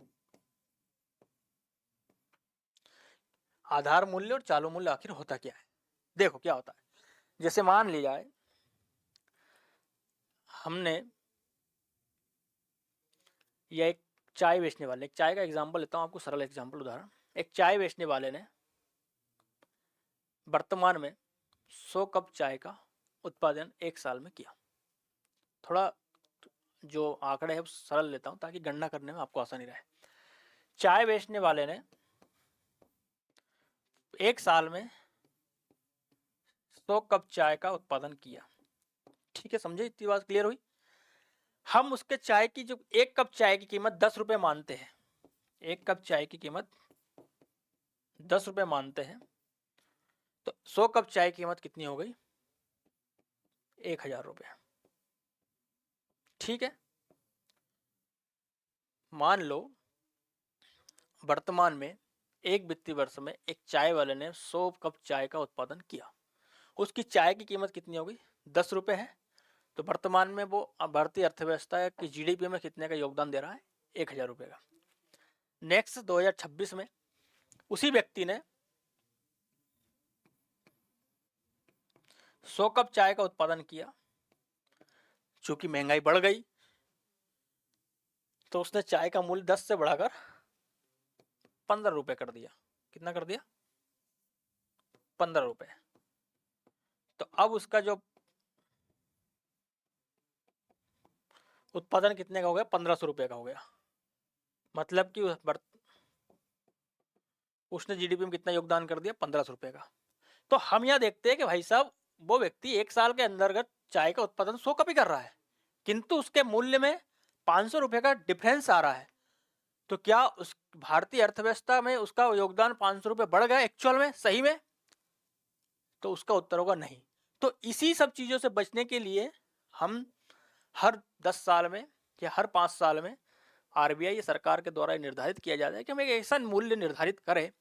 आधार मूल्य और चालू मूल्य आखिर होता क्या है, देखो क्या होता है। जैसे मान लिया जाए हमने, यह एक चाय बेचने वाले, एक चाय का एग्जांपल लेता हूं आपको, सरल एग्जांपल उदाहरण। एक चाय बेचने वाले ने वर्तमान में 100 कप चाय का उत्पादन 1 साल में किया। थोड़ा जो आंकड़े है सरल लेता हूं ताकि गणना करने में आपको आसानी रहे। चाय बेचने वाले ने 1 साल में 100 कप चाय का उत्पादन किया, ठीक है, समझे, इतनी बात क्लियर हुई। हम उसके चाय की जो 1 कप चाय की कीमत 10 रुपए मानते हैं, 1 कप चाय की कीमत 10 रुपए मानते हैं, तो 100 कप चाय की कीमत कितनी हो गई, 1000 रुपये, ठीक है। मान लो वर्तमान में एक वित्तीय वर्ष में एक चाय वाले ने 100 कप चाय का उत्पादन किया, उसकी चाय की कीमत कितनी हो गई, 10 रुपये है। तो वर्तमान में वो भारतीय अर्थव्यवस्था की जीडीपी में कितने का योगदान दे रहा है, 1000 रुपये का। नेक्स्ट 2026 में उसी व्यक्ति ने 100 कप चाय का उत्पादन किया, चूंकि महंगाई बढ़ गई तो उसने चाय का मूल्य 10 से बढ़ाकर 15 रुपए कर दिया। कितना कर दिया, 15 रुपए। तो अब उसका जो उत्पादन कितने का हो गया, 1500 रुपए का हो गया। मतलब कि उसने जीडीपी में कितना योगदान कर दिया, 1500 रुपए का। तो हम यहाँ देखते हैं कि भाई साहब वो व्यक्ति 1 साल के अंतर्गत चाय का उत्पादन 100 कप ही कर रहा है, किंतु उसके मूल्य में 500 रुपए का डिफरेंस आ रहा है। तो क्या उस भारतीय अर्थव्यवस्था में उसका योगदान 500 रुपए बढ़ गया एक्चुअल में, सही में? तो उसका उत्तर होगा नहीं। तो इसी सब चीजों से बचने के लिए हम हर 10 साल में या हर 5 साल में आरबीआई या सरकार के द्वारा निर्धारित किया जाता है कि हम एक ऐसा मूल्य निर्धारित करें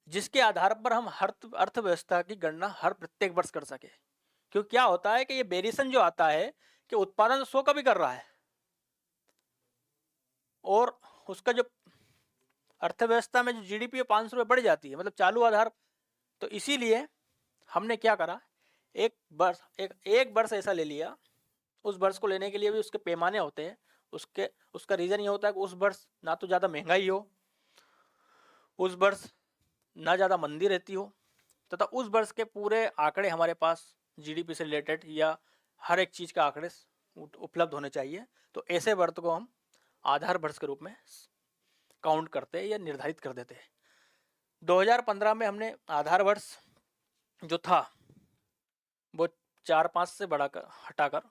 जिसके आधार पर हम हर अर्थव्यवस्था की गणना हर प्रत्येक वर्ष कर सके। क्योंकि क्या होता है कि ये वेरिएशन जो आता है कि उत्पादन तो 100 का भी कर रहा है और उसका जो अर्थव्यवस्था में जो जीडीपी है 500 रुपये बढ़ जाती है, मतलब चालू आधार। तो इसीलिए हमने क्या करा, एक वर्ष ऐसा ले लिया। उस वर्ष को लेने के लिए भी उसके पैमाने होते हैं। उसका रीजन ये होता है कि उस वर्ष ना तो ज़्यादा महंगाई हो, उस वर्ष ना ज़्यादा मंदी रहती हो, तथा उस वर्ष के पूरे आंकड़े हमारे पास जीडीपी से रिलेटेड या हर एक चीज़ का आंकड़े उपलब्ध होने चाहिए। तो ऐसे वर्ष को हम आधार वर्ष के रूप में काउंट करते हैं या निर्धारित कर देते हैं। 2015 में हमने आधार वर्ष जो था वो 4-5 से बढ़ाकर हटाकर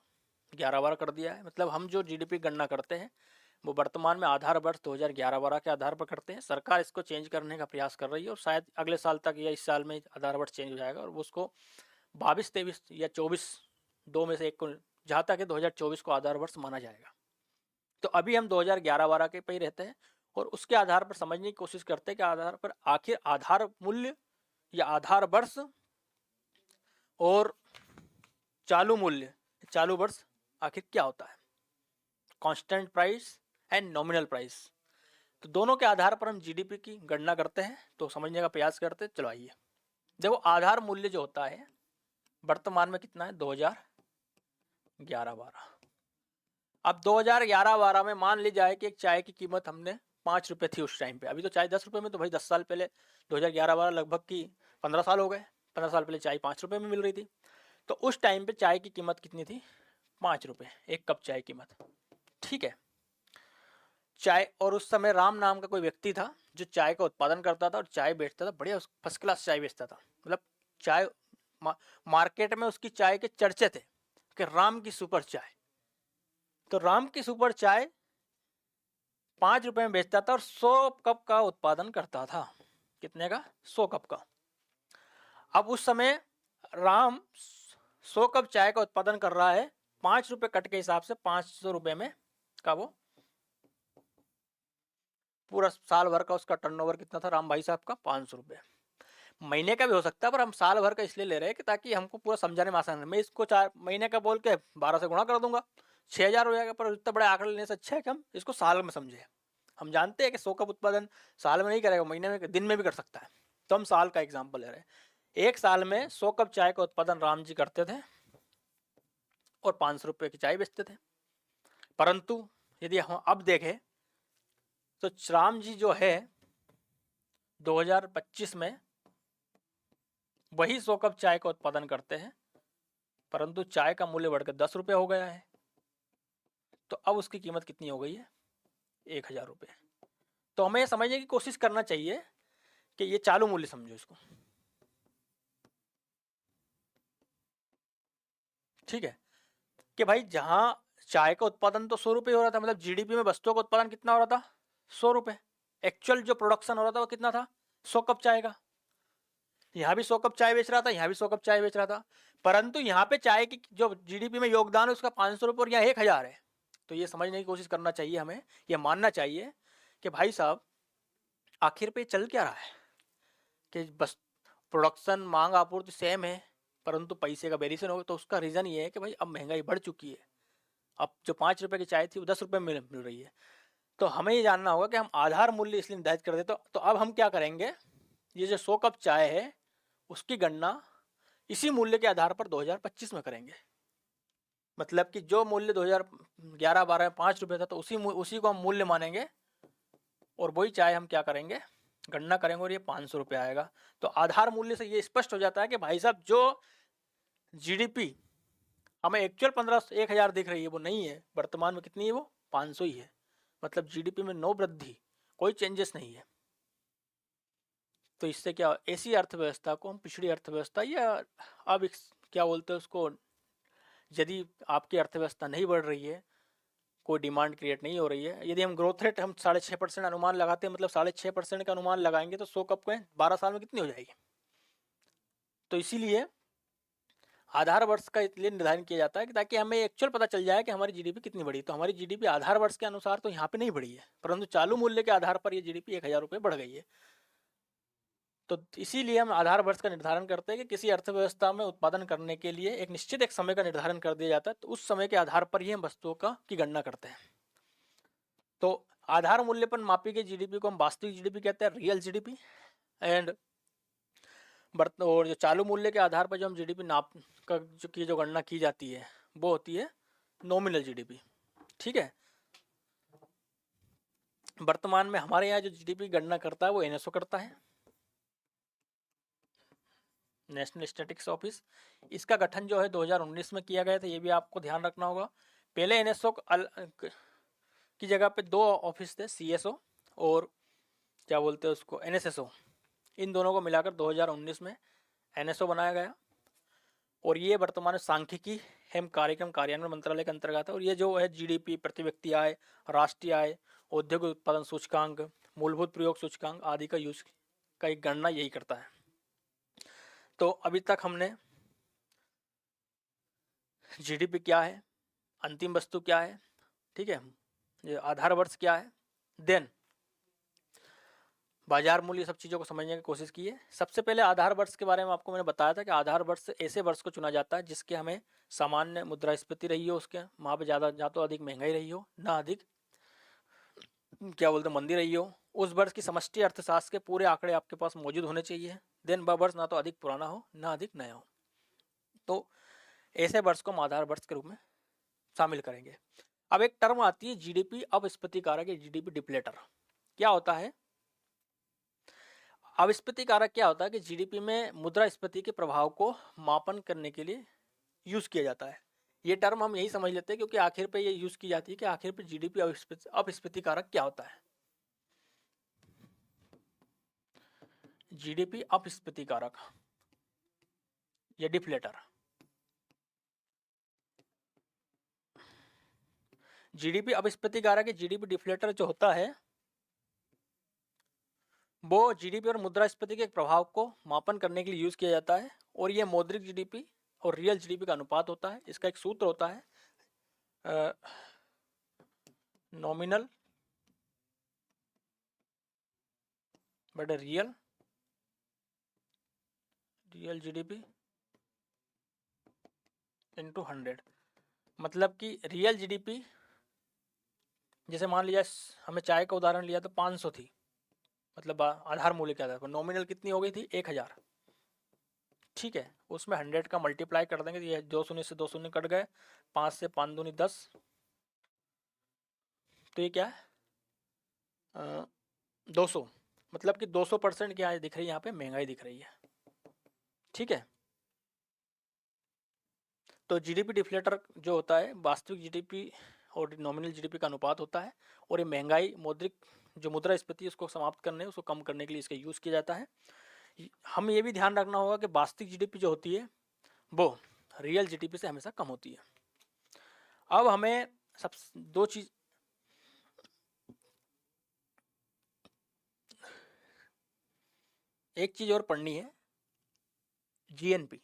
11-12 कर दिया है। मतलब हम जो जीडीपी गणना करते हैं वो वर्तमान में आधार वर्ष 2011-12 के आधार पर करते हैं। सरकार इसको चेंज करने का प्रयास कर रही है और शायद अगले साल तक या इस साल में आधार वर्ष चेंज हो जाएगा और उसको 22-23 या 24 दो में से एक को, जहाँ तक है 2024 को आधार वर्ष माना जाएगा। तो अभी हम 2011-12 के पे ही रहते हैं और उसके आधार पर समझने की कोशिश करते हैं कि आधार पर आखिर आधार मूल्य या आधार वर्ष और चालू मूल्य, चालू वर्ष आखिर क्या होता है, constant price and nominal price. तो दोनों के आधार पर हम जीडीपी की गणना करते हैं, तो समझने का प्रयास करते हैं। चलो आइए देखो, आधार मूल्य जो होता है वर्तमान में कितना है, 2011-12। अब 2011-12 में मान ली जाए कि एक चाय की कीमत हमने 5 रुपये थी उस टाइम पे। अभी तो चाय 10 रुपये में, तो भाई 10 साल पहले 2011-12 लगभग की 15 साल हो गए। 15 साल पहले चाय 5 रुपये में मिल रही थी। तो उस टाइम पे चाय की कीमत कितनी थी, 5 रुपये, एक कप चाय की कीमत। ठीक है, चाय। और उस समय राम नाम का कोई व्यक्ति था जो चाय का उत्पादन करता था और चाय बेचता था, बढ़िया फर्स्ट क्लास चाय बेचता था। मतलब चाय मार्केट में उसकी चाय के चर्चे थे कि राम की सुपर चाय। तो राम की सुपर चाय 5 रुपए में बेचता था और 100 कप का उत्पादन करता था। कितने का, 100 कप का। अब उस समय राम 100 कप चाय का उत्पादन कर रहा है 5 रुपए कट के हिसाब से, 500 रुपए में का वो पूरा साल भर का उसका टर्नओवर कितना था राम भाई साहब का, 500 रुपये। महीने का भी हो सकता है पर हम साल भर का इसलिए ले रहे हैं कि ताकि हमको पूरा समझाने में आसान है। मैं इसको 4 महीने का बोल के 12 से गुणा कर दूंगा, 6000 हो जाएगा। पर इतना बड़े आंकड़े लेने से अच्छा है कि हम इसको साल में समझे। हम जानते हैं कि 100 कप उत्पादन साल में नहीं करेगा, महीने में, दिन में भी कर सकता है। तो हम साल का एग्जाम्पल ले रहे हैं। एक साल में 100 कप चाय का उत्पादन राम जी करते थे और 500 रुपये की चाय बेचते थे। परंतु यदि हम अब देखें तो राम जी जो है 2025 में वही 100 कप चाय का उत्पादन करते हैं, परंतु चाय का मूल्य बढ़कर 10 रुपये हो गया है। तो अब उसकी कीमत कितनी हो गई है, 1000 रुपये। तो हमें समझने की कोशिश करना चाहिए कि ये चालू मूल्य समझो इसको। ठीक है, कि भाई जहां चाय का उत्पादन तो 100 रुपये हो रहा था, मतलब जीडीपी में वस्तुओं का उत्पादन कितना हो रहा था, 100 रुपये। एक्चुअल जो प्रोडक्शन हो रहा था वो कितना था, 100 कप चाय का। यहाँ भी 100 कप चाय बेच रहा था, यहाँ भी 100 कप चाय बेच रहा था, परंतु यहाँ पे चाय की जो जीडीपी में योगदान है उसका 500 रुपये और यहाँ 1000 है। तो ये समझने की कोशिश करना चाहिए, हमें ये मानना चाहिए कि भाई साहब आखिर पे चल क्या रहा है कि बस प्रोडक्शन, मांग, आपूर्ति सेम है परंतु पैसे का वेरिएशन हो। तो उसका रीज़न ये है कि भाई अब महंगाई बढ़ चुकी है। अब जो 5 रुपये की चाय थी वो 10 रुपये में मिल रही है। तो हमें ये जानना होगा कि हम आधार मूल्य इसलिए निर्धारित कर देते। तो अब हम क्या करेंगे, ये जो 100 कप चाय है उसकी गणना इसी मूल्य के आधार पर 2025 में करेंगे। मतलब कि जो मूल्य 2011-12 में 5 रुपये था तो उसी को हम मूल्य मानेंगे और वही चाय हम क्या करेंगे, गणना करेंगे और ये 500 रुपये आएगा। तो आधार मूल्य से ये स्पष्ट हो जाता है कि भाई साहब जो जीडीपी हमें एक्चुअल 1000 दिख रही है वो नहीं है, वर्तमान में कितनी है, वो 500 ही है। मतलब जीडीपी में नो वृद्धि, कोई चेंजेस नहीं है। तो इससे क्या ऐसी अर्थव्यवस्था को हम पिछड़ी अर्थव्यवस्था या अब क्या बोलते हैं उसको, यदि आपकी अर्थव्यवस्था नहीं बढ़ रही है, कोई डिमांड क्रिएट नहीं हो रही है, यदि हम ग्रोथ रेट हम 6.5% अनुमान लगाते हैं, मतलब 6.5% का अनुमान लगाएंगे तो 100 कब को 12 साल में कितनी हो जाएगी। तो इसीलिए आधार वर्ष का इसलिए निर्धारण किया जाता है कि ताकि हमें एक्चुअल पता चल जाए कि हमारी जीडीपी कितनी बढ़ी। तो हमारी जीडीपी आधार वर्ष के अनुसार तो यहाँ पे नहीं बढ़ी है, परंतु चालू मूल्य के आधार पर ये जीडीपी 1000 रुपये बढ़ गई है। तो इसीलिए हम आधार वर्ष का निर्धारण करते हैं कि किसी अर्थव्यवस्था में उत्पादन करने के लिए एक निश्चित एक समय का निर्धारण कर दिया जाता है, तो उस समय के आधार पर ही हम वस्तुओं की गणना करते हैं। तो आधार मूल्य पर मापी गई जीडीपी को हम वास्तविक जीडीपी कहते हैं, रियल जीडीपी। एंड और जो चालू मूल्य के आधार पर जो हम जीडीपी नाप का जो गणना की जाती है वो होती है नॉमिनल जीडीपी। ठीक है, वर्तमान में हमारे यहाँ जो जीडीपी गणना करता है वो एनएसओ करता है, नेशनल स्टैटिस्टिक्स ऑफिस। इसका गठन जो है 2019 में किया गया था, ये भी आपको ध्यान रखना होगा। पहले एनएसओ की जगह पे 2 ऑफिस थे, सीएसओ और क्या बोलते हैं उसको एनएसएसओ। इन दोनों को मिलाकर 2019 में एनएसओ बनाया गया और ये वर्तमान सांख्यिकी एवं कार्यक्रम कार्यान्वयन मंत्रालय के अंतर्गत है। और ये जो है जीडीपी, प्रति व्यक्ति आय, राष्ट्रीय आय, औद्योगिक उत्पादन सूचकांक, मूलभूत प्रयोग सूचकांक आदि का यूज का एक गणना यही करता है। तो अभी तक हमने जीडीपी क्या है, अंतिम वस्तु क्या है, ठीक है, ये आधार वर्ष क्या है, देन बाजार मूल्य, सब चीज़ों को समझने की कोशिश की है। सबसे पहले आधार वर्ष के बारे में आपको मैंने बताया था कि आधार वर्ष ऐसे वर्ष को चुना जाता है जिसके हमें सामान्य मुद्रास्फीति रही हो, उसके वहाँ पे ज़्यादा ना तो अधिक महंगाई रही हो, ना अधिक क्या बोलते मंदी रही हो। उस वर्ष की समष्टि अर्थशास्त्र के पूरे आंकड़े आपके पास मौजूद होने चाहिए। देन वह वर्ष ना तो अधिक पुराना हो ना अधिक नया हो। तो ऐसे वर्ष को हम आधार वर्ष के रूप में शामिल करेंगे। अब एक टर्म आती है जीडीपी अपस्फीति कारक, जीडीपी डिप्लेटर। क्या होता है अपस्फीति कारक? क्या होता है कि जीडीपी में मुद्रास्फीति के प्रभाव को मापन करने के लिए यूज किया जाता है। ये टर्म हम यही समझ लेते हैं क्योंकि आखिर पे ये यूज की जाती है कि आखिर पे जीडीपी अपस्फीति कारक क्या होता है। जीडीपी अपस्फीति कारक या डिफ्लेटर। जीडीपी अपस्फीति कारक है, जीडीपी डिफ्लेटर जो होता है वो जीडीपी और मुद्रास्फीति के प्रभाव को मापन करने के लिए यूज किया जाता है। और ये मौद्रिक जीडीपी और रियल जीडीपी का अनुपात होता है। इसका एक सूत्र होता है nominal but real GDP into 100। मतलब कि रियल जीडीपी, जैसे मान लिया हमें चाय का उदाहरण लिया तो 500 थी, मतलब आधार मूल्य के आधार पर। नॉमिनल कितनी हो गई थी? 1000। ठीक है, उसमें 100 का मल्टीप्लाई कर देंगे तो ये 2 शून्य से 2 शून्य कट गए, 5 से 5 दूनी 10, तो ये क्या है 200। मतलब कि 200% क्या दिख रही है यहाँ पे? महंगाई दिख रही है। ठीक है, तो जीडीपी डिफ्लेटर जो होता है वास्तविक जीडीपी और नॉमिनल जीडीपी का अनुपात होता है। और ये महंगाई, मौद्रिक जो मुद्रास्फीति उसको समाप्त करने, उसको कम करने के लिए इसका यूज किया जाता है। हम ये भी ध्यान रखना होगा कि वास्तविक जीडीपी जो होती है वो रियल जीडीपी से हमेशा कम होती है। अब हमें सब दो चीज, एक चीज और पढ़नी है, जीएनपी।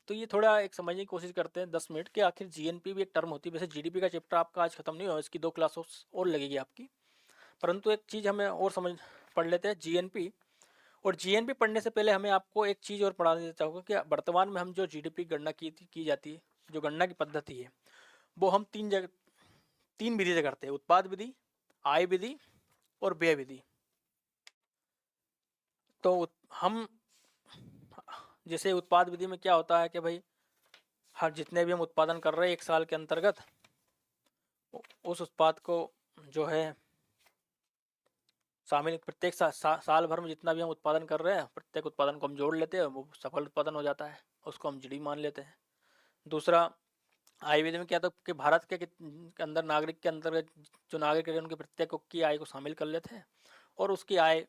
तो ये थोड़ा एक समझने की कोशिश करते हैं 10 मिनट के आखिर जीएनपी भी एक टर्म होती है। वैसे जीडीपी का चैप्टर आपका आज खत्म नहीं हुआ, इसकी 2 क्लास और लगेगी आपकी, परंतु एक चीज हमें और समझ पढ़ लेते हैं जीएनपी। और जीएनपी पढ़ने से पहले हमें आपको एक चीज और पढ़ा देना चाहूँगा कि वर्तमान में हम जो जीडीपी गणना की जाती है, जो गणना की पद्धति है वो हम 3 विधि से करते हैं, उत्पाद विधि, आय विधि और व्यय विधि। तो हम जैसे उत्पाद विधि में क्या होता है कि भाई हर जितने भी हम उत्पादन कर रहे हैं 1 साल के अंतर्गत, उस उत्पाद को जो है शामिल प्रत्येक साल भर में जितना भी हम उत्पादन कर रहे हैं प्रत्येक उत्पादन को हम जोड़ लेते हैं, वो सफल उत्पादन हो जाता है, उसको हम जीडीपी मान लेते हैं। दूसरा आय विधि में क्या था कि भारत के अंदर नागरिक के अंतर्गत जो नागरिक है उनके प्रत्येक की आय को शामिल कर लेते हैं और उसकी आय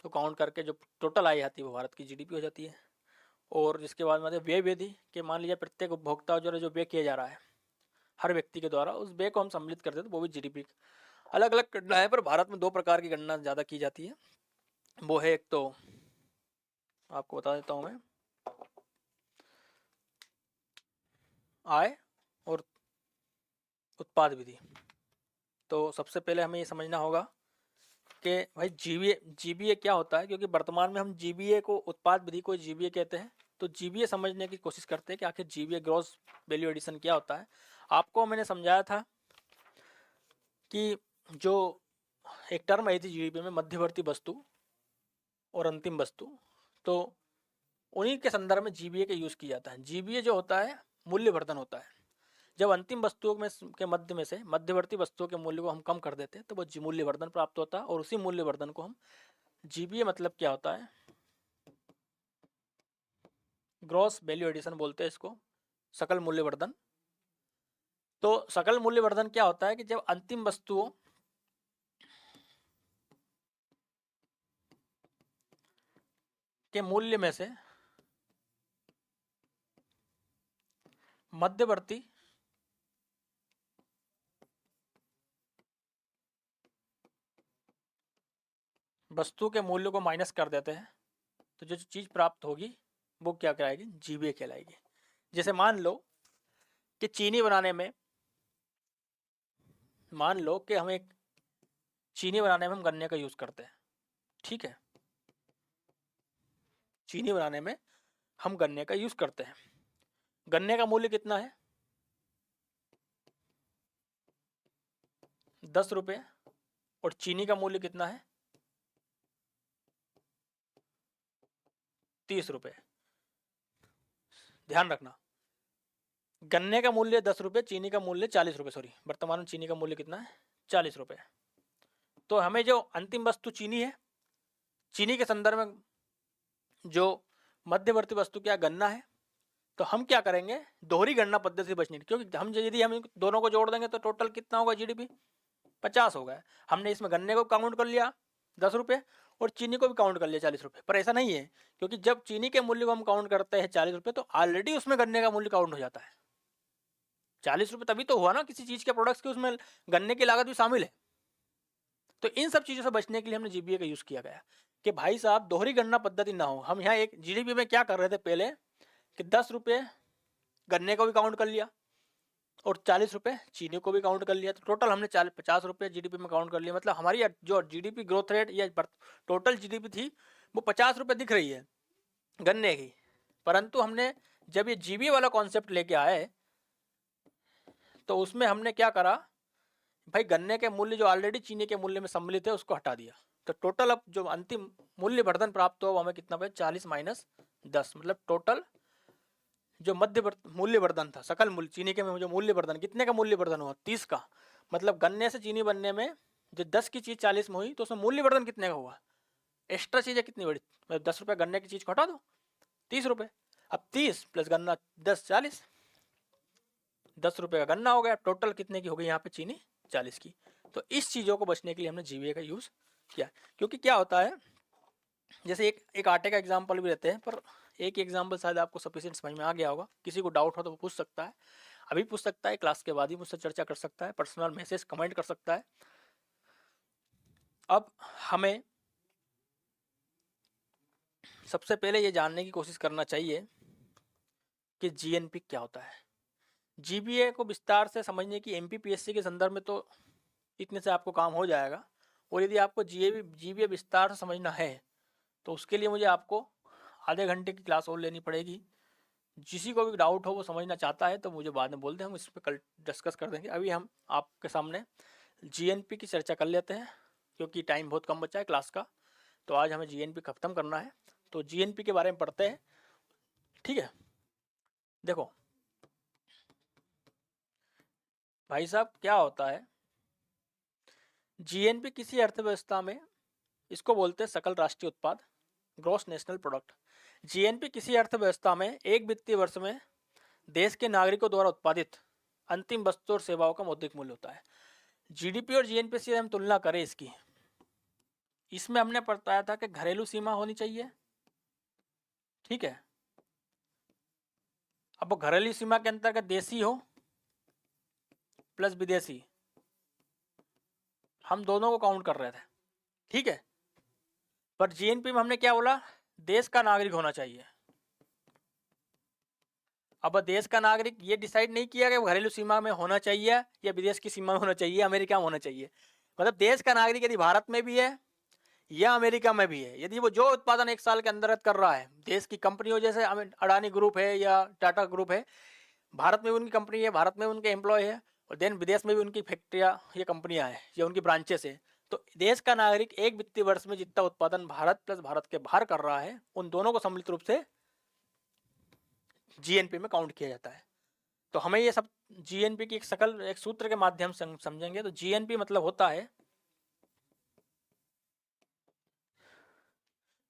तो काउंट करके जो टोटल आय आती है वो भारत की जीडीपी हो जाती है। और जिसके बाद में व्यय विधि कि मान लीजिए प्रत्येक उपभोक्ता जो व्यय किया जा रहा है हर व्यक्ति के द्वारा, उस व्यय को हम सम्मिलित करते हैं तो वो भी जीडीपी। अलग अलग गणना है, पर भारत में 2 प्रकार की गणना ज़्यादा की जाती है। वो है, एक तो आपको बता देता हूँ मैं, आय और उत्पाद विधि। तो सबसे पहले हमें ये समझना होगा कि भाई जीबीए क्या होता है, क्योंकि वर्तमान में हम जीबीए को, उत्पाद विधि को जीबीए कहते हैं। तो जीबीए समझने की कोशिश करते हैं कि आखिर जीबीए ग्रॉस वैल्यू एडिशन क्या होता है। आपको मैंने समझाया था कि जो एक टर्म आई थी जीडीपी में, मध्यवर्ती वस्तु और अंतिम वस्तु, तो उन्हीं के संदर्भ में जीबीए का यूज किया जाता है। जीबीए जो होता है मूल्यवर्धन होता है। जब अंतिम वस्तुओं में के मध्य में से मध्यवर्ती वस्तुओं के मूल्य को हम कम कर देते हैं तो वो मूल्यवर्धन प्राप्त होता है, और उसी मूल्यवर्धन को हम जीबीए मतलब क्या होता है, ग्रॉस वैल्यू एडिशन बोलते हैं इसको, सकल मूल्यवर्धन। तो सकल मूल्यवर्धन क्या होता है कि जब अंतिम वस्तुओं के मूल्य में से मध्यवर्ती वस्तु के मूल्य को माइनस कर देते हैं तो जो चीज प्राप्त होगी वो क्या कहलाएगी, जीबीए कहलाएगी। जैसे मान लो कि चीनी बनाने में, मान लो कि हम एक चीनी बनाने में हम गन्ने का यूज करते हैं, ठीक है, चीनी बनाने में हम गन्ने का यूज करते हैं। गन्ने का मूल्य कितना है, 10 रुपये, और चीनी का मूल्य कितना है, 30 रुपये। ध्यान रखना, गन्ने का मूल्य 10 रुपये, चीनी का मूल्य 40 रुपये, सॉरी, वर्तमान में चीनी का मूल्य कितना है, 40 रुपये। तो हमें जो अंतिम वस्तु चीनी है, चीनी के संदर्भ में जो मध्यवर्ती वस्तु क्या गन्ना है, तो हम क्या करेंगे, दोहरी गणना पद्धति से बचने की, क्योंकि हम यदि हम दोनों को जोड़ देंगे तो टोटल कितना होगा जीडीपी, 50 होगा। हमने इसमें गन्ने को काउंट कर लिया 10 रुपये और चीनी को भी काउंट कर लिया 40 रुपये, पर ऐसा नहीं है, क्योंकि जब चीनी के मूल्य को हम काउंट करते हैं 40 रुपये तो ऑलरेडी उसमें गन्ने का मूल्य काउंट हो जाता है। 40 रुपये तभी तो हुआ ना किसी चीज के प्रोडक्ट्स के, उसमें गन्ने की लागत भी शामिल है। तो इन सब चीजों से बचने के लिए हमने जीबीए का यूज किया गया कि भाई साहब दोहरी गणना पद्धति ना हो। हम यहाँ एक जीडीपी में क्या कर रहे थे पहले कि 10 रुपये गन्ने को भी काउंट कर लिया और 40 रुपये चीनी को भी काउंट कर लिया, तो टोटल हमने 50 रुपये जीडीपी में काउंट कर लिया। मतलब हमारी जो जीडीपी ग्रोथ रेट या टोटल जीडीपी थी वो 50 रुपये दिख रही है गन्ने की, परंतु हमने जब ये जीबीए वाला कॉन्सेप्ट लेके आए तो उसमें हमने क्या करा, भाई गन्ने के मूल्य जो ऑलरेडी चीनी के मूल्य में सम्मिलित है उसको हटा दिया, तो टोटल अब जो अंतिम मूल्यवर्धन प्राप्त हो हमें कितना पे, 40 माइनस 10, मतलब टोटल जो मूल्यवर्धन था, सकल मूल्य चीनी के में जो मूल्यवर्धन, कितने का मूल्यवर्धन हुआ, 30 का। मतलब गन्ने से चीनी बनने में जो 10 की चीज 40 में हुई तो उसमें मूल्यवर्धन कितने का हुआ, एक्स्ट्रा चीज है कितनी बड़ी, मतलब 10 रुपये गन्ने की चीज को हटा दो, 30 रुपये। अब 30 प्लस गन्ना 10, 40, 10 रुपये का गन्ना हो गया, टोटल कितने की हो गई यहाँ पे चीनी, 40 की। तो इस चीज़ों को बचने के लिए हमने जीबीए का यूज़ किया, क्योंकि क्या होता है, जैसे एक आटे का एग्जाम्पल भी रहते हैं, पर एक एग्जाम्पल शायद आपको सफिशिएंट समझ में आ गया होगा। किसी को डाउट हो तो वो पूछ सकता है, अभी पूछ सकता है, क्लास के बाद ही मुझसे चर्चा कर सकता है, पर्सनल मैसेज कमेंट कर सकता है। अब हमें सबसे पहले ये जानने की कोशिश करना चाहिए कि जीएनपी क्या होता है। जीबीए को विस्तार से समझने की एमपीपीएससी के संदर्भ में तो इतने से आपको काम हो जाएगा, और यदि आपको जीबीए विस्तार से समझना है तो उसके लिए मुझे आपको आधे घंटे की क्लास और लेनी पड़ेगी। जिसी को भी डाउट हो, वो समझना चाहता है तो मुझे बाद में बोल दें, हम इस पर कल डिस्कस कर देंगे। अभी हम आपके सामने जीएनपी की चर्चा कर लेते हैं, क्योंकि टाइम बहुत कम बचा है क्लास का, तो आज हमें जीएनपी ख़त्म करना है। तो जीएनपी के बारे में पढ़ते हैं, ठीक है। देखो भाई साहब, क्या होता है जीएनपी, किसी अर्थव्यवस्था में इसको बोलते हैं सकल राष्ट्रीय उत्पाद, ग्रॉस नेशनल प्रोडक्ट। जीएनपी किसी अर्थव्यवस्था में एक वित्तीय वर्ष में देश के नागरिकों द्वारा उत्पादित अंतिम वस्तु और सेवाओं का मौद्रिक मूल्य होता है। जीडीपी और जीएनपी से हम तुलना करें इसकी, इसमें हमने बताया था कि घरेलू सीमा होनी चाहिए, ठीक है। अब वो घरेलू सीमा के अंतर्गत देसी हो प्लस विदेशी, हम दोनों को काउंट कर रहे थे, ठीक है। पर जीएनपी में हमने क्या बोला, देश का नागरिक होना चाहिए। अब देश का नागरिक ये डिसाइड नहीं किया कि वो घरेलू सीमा में होना चाहिए या विदेश की सीमा में होना चाहिए, अमेरिका में होना चाहिए। मतलब देश का नागरिक यदि भारत में भी है या अमेरिका में भी है, यदि वो जो उत्पादन 1 साल के अंदर कर रहा है, देश की कंपनी हो, जैसे अडानी ग्रुप है या टाटा ग्रुप है, भारत में उनकी कंपनी है, भारत में उनके एम्प्लॉय है, और देन विदेश में भी उनकी फैक्ट्रियाँ या कंपनियाँ हैं या उनकी ब्रांचेस है। तो देश का नागरिक एक वित्तीय वर्ष में जितना उत्पादन भारत प्लस भारत के बाहर कर रहा है, उन दोनों को सम्मिलित रूप से जीएनपी में काउंट किया जाता है। तो हमें ये सब जीएनपी की एक सूत्र के माध्यम से समझेंगे। तो जीएनपी मतलब होता है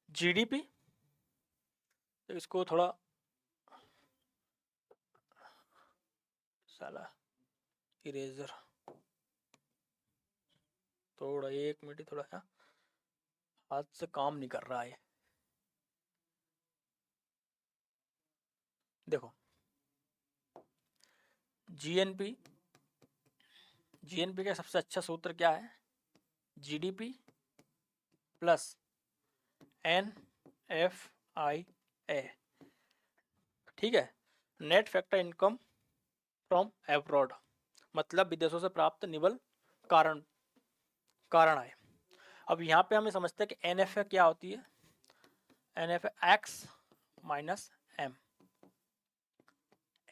जीडीपी। तो इसको थोड़ा साला इरेजर, थोड़ा 1 मिनट, थोड़ा हाथ से काम नहीं कर रहा है। देखो जीएनपी का सबसे अच्छा सूत्र क्या है, जीडीपी प्लस NFIA, ठीक है, net factor income from abroad, मतलब विदेशों से प्राप्त निवल कारण आय। अब यहाँ पे हमें समझते हैं कि NFA क्या होती है, NFA X minus M.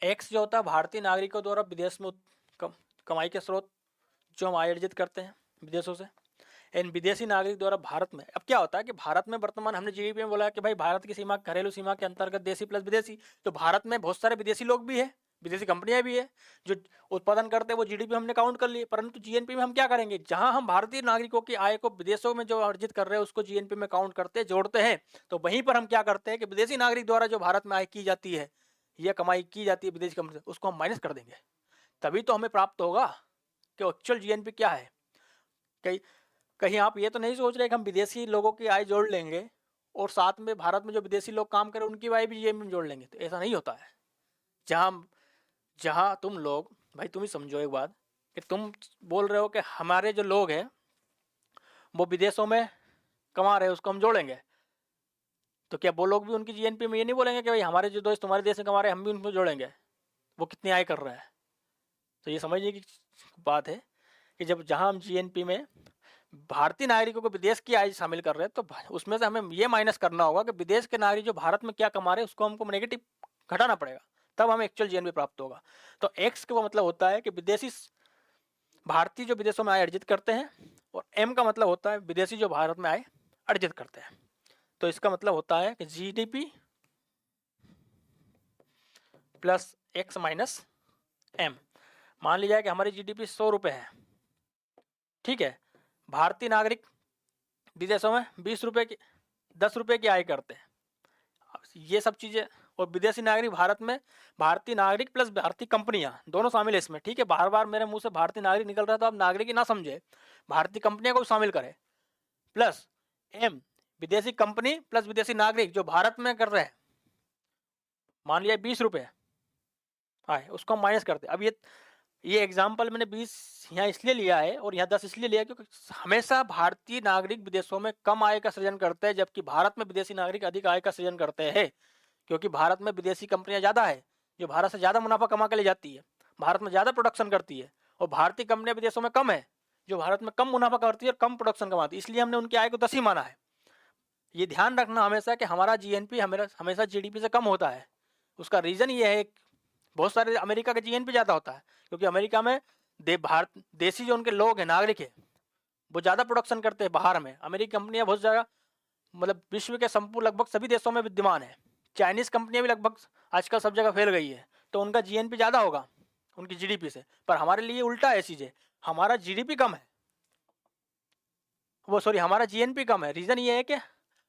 X जो होता है भारतीय नागरिकों द्वारा विदेश में कमाई के स्रोत जो हम आय अर्जित करते हैं विदेशों से, इन विदेशी नागरिक द्वारा भारत में। अब क्या होता है कि भारत में वर्तमान हमने जीडीपी में बोला कि भाई भारत की सीमा घरेलू सीमा के अंतर्गत देशी प्लस विदेशी, तो भारत में बहुत सारे विदेशी लोग भी है, विदेशी कंपनियां भी है जो उत्पादन करते हैं, वो जीडीपी हमने काउंट कर लिए। परंतु जीएनपी में हम क्या करेंगे, जहां हम भारतीय नागरिकों की आय को विदेशों में जो अर्जित कर रहे हैं उसको जीएनपी में काउंट करते हैं, जोड़ते हैं, तो वहीं पर हम क्या करते हैं कि विदेशी नागरिक द्वारा जो भारत में आय की जाती है या कमाई की जाती है विदेशी कंपनी से, उसको हम माइनस कर देंगे। तभी तो हमें प्राप्त होगा कि एक्चुअल जीएनपी क्या है। कहीं आप ये तो नहीं सोच रहे कि हम विदेशी लोगों की आय जोड़ लेंगे और साथ में भारत में जो विदेशी लोग काम करें उनकी आय भी जीएनपी में जोड़ लेंगे, तो ऐसा नहीं होता है। जहां तुम लोग, भाई तुम ही समझो एक बात, कि तुम बोल रहे हो कि हमारे जो लोग हैं वो विदेशों में कमा रहे हैं, उसको हम जोड़ेंगे, तो क्या वो लोग भी उनकी जीएनपी में ये नहीं बोलेंगे कि भाई हमारे जो दोस्त तुम्हारे देश में कमा रहे हैं हम भी उनको जोड़ेंगे, वो कितनी आय कर रहे हैं। तो ये समझने की बात है कि जहां हम जीएनपी में भारतीय नागरिकों को विदेश की आय शामिल कर रहे हैं, तो उसमें से हमें ये माइनस करना होगा कि विदेश के नागरिक जो भारत में क्या कमा रहे हैं उसको हमको नेगेटिव घटाना पड़ेगा, तब हमें एक्चुअल जीएनपी प्राप्त होगा। तो एक्स का मतलब होता है कि विदेशी भारतीय जो विदेशों में आय अर्जित करते हैं, और एम का मतलब होता है विदेशी जो भारत में आय अर्जित करते हैं। तो इसका मतलब होता है कि GDP plus X minus M. मान लीजिए कि हमारी जीडीपी 100 रुपये है, ठीक है, भारतीय नागरिक विदेशों में 20 रुपये की 10 रुपये की आय करते हैं, ये सब चीज़ें, और विदेशी नागरिक भारत में, भारतीय नागरिक प्लस भारतीय कंपनियां दोनों शामिल है इसमें, ठीक है। बार बार मेरे मुंह से भारतीय नागरिक निकल रहा है तो आप नागरिक ही ना समझे, भारतीय कंपनियां को शामिल करें, प्लस एम विदेशी कंपनी प्लस विदेशी नागरिक जो भारत में कर रहे हैं, मान लिया 20 रुपये आए, उसको हम माइनस करते। अब ये एग्जाम्पल मैंने 20 यहाँ इसलिए लिया है और यहाँ 10 इसलिए लिया क्योंकि हमेशा भारतीय नागरिक विदेशों में कम आय का सृजन करते हैं, जबकि भारत में विदेशी नागरिक अधिक आय का सृजन करते हैं, क्योंकि भारत में विदेशी कंपनियां ज़्यादा है जो भारत से ज़्यादा मुनाफा कमा के ले जाती है, भारत में ज़्यादा प्रोडक्शन करती है, और भारतीय कंपनियां विदेशों में कम है जो भारत में कम मुनाफा करती है और कम प्रोडक्शन कमाती है, इसलिए हमने उनकी आय को 10 ही माना है। ये ध्यान रखना हमेशा कि हमारा जीएनपी हमेशा जीडीपी से कम होता है। उसका रीज़न ये है, बहुत सारे अमेरिका का जीएनपी ज़्यादा होता है क्योंकि अमेरिका में देशी जो उनके लोग हैं, नागरिक है, वो ज़्यादा प्रोडक्शन करते हैं बाहर में। अमेरिकी कंपनियां बहुत ज़्यादा, मतलब विश्व के संपूर्ण लगभग सभी देशों में विद्यमान है। चाइनीज़ कंपनियां भी लगभग आजकल सब जगह फैल गई है, तो उनका जीएनपी ज़्यादा होगा उनकी जीडीपी से। पर हमारे लिए उल्टा है चीज़ें, हमारा जीडीपी कम है, हमारा जीएनपी कम है। रीज़न ये है कि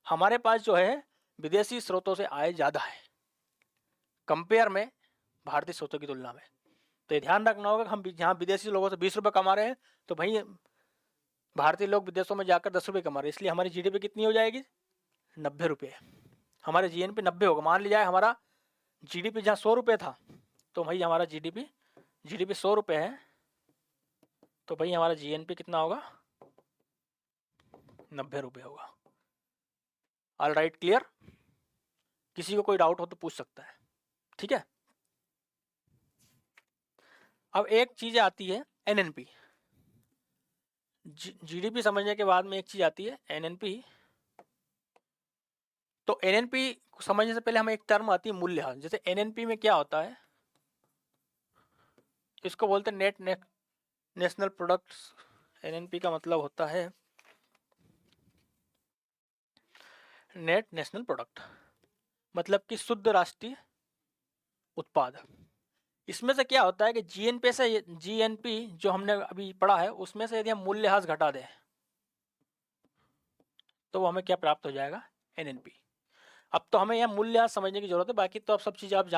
हमारे पास जो है विदेशी स्रोतों से आय ज़्यादा है कंपेयर में भारतीय स्रोतों की तुलना में। तो ये ध्यान रखना होगा कि हम जहाँ विदेशी लोगों से 20 रुपये कमा रहे हैं, तो भाई भारतीय लोग विदेशों में जाकर 10 रुपये कमा रहे हैं, इसलिए हमारी जीडीपी कितनी हो जाएगी? 90 रुपये। हमारे जीएनपी 90 होगा। मान लिया हमारा जीडीपी जहाँ 100 रुपये था, तो भाई हमारा जीडीपी 100 रुपये है, तो भाई हमारा जीएनपी कितना होगा? 90 रुपये होगा। All right, clear? किसी को कोई डाउट हो तो पूछ सकता है, ठीक है। अब एक चीज आती है एनएनपी। जीडीपी समझने के बाद में एक चीज आती है एनएनपी। तो एनएनपी को समझने से पहले हमें एक टर्म आती है मूल्यह्रास। जैसे एनएनपी में क्या होता है, इसको बोलते हैं नेट नेशनल प्रोडक्ट्स। एनएनपी का मतलब होता है नेट नेशनल प्रोडक्ट, मतलब कि शुद्ध राष्ट्रीय उत्पाद। इसमें से क्या होता है कि जीएनपी जो हमने अभी पढ़ा है, उसमें से यदि हम मूल्यह्रास घटा दें तो वो हमें क्या प्राप्त हो जाएगा? एनएनपी। अब तो हमें यह मूल्यह्रास समझने की जरूरत है, बाकी तो अब सब चीज़ आप जान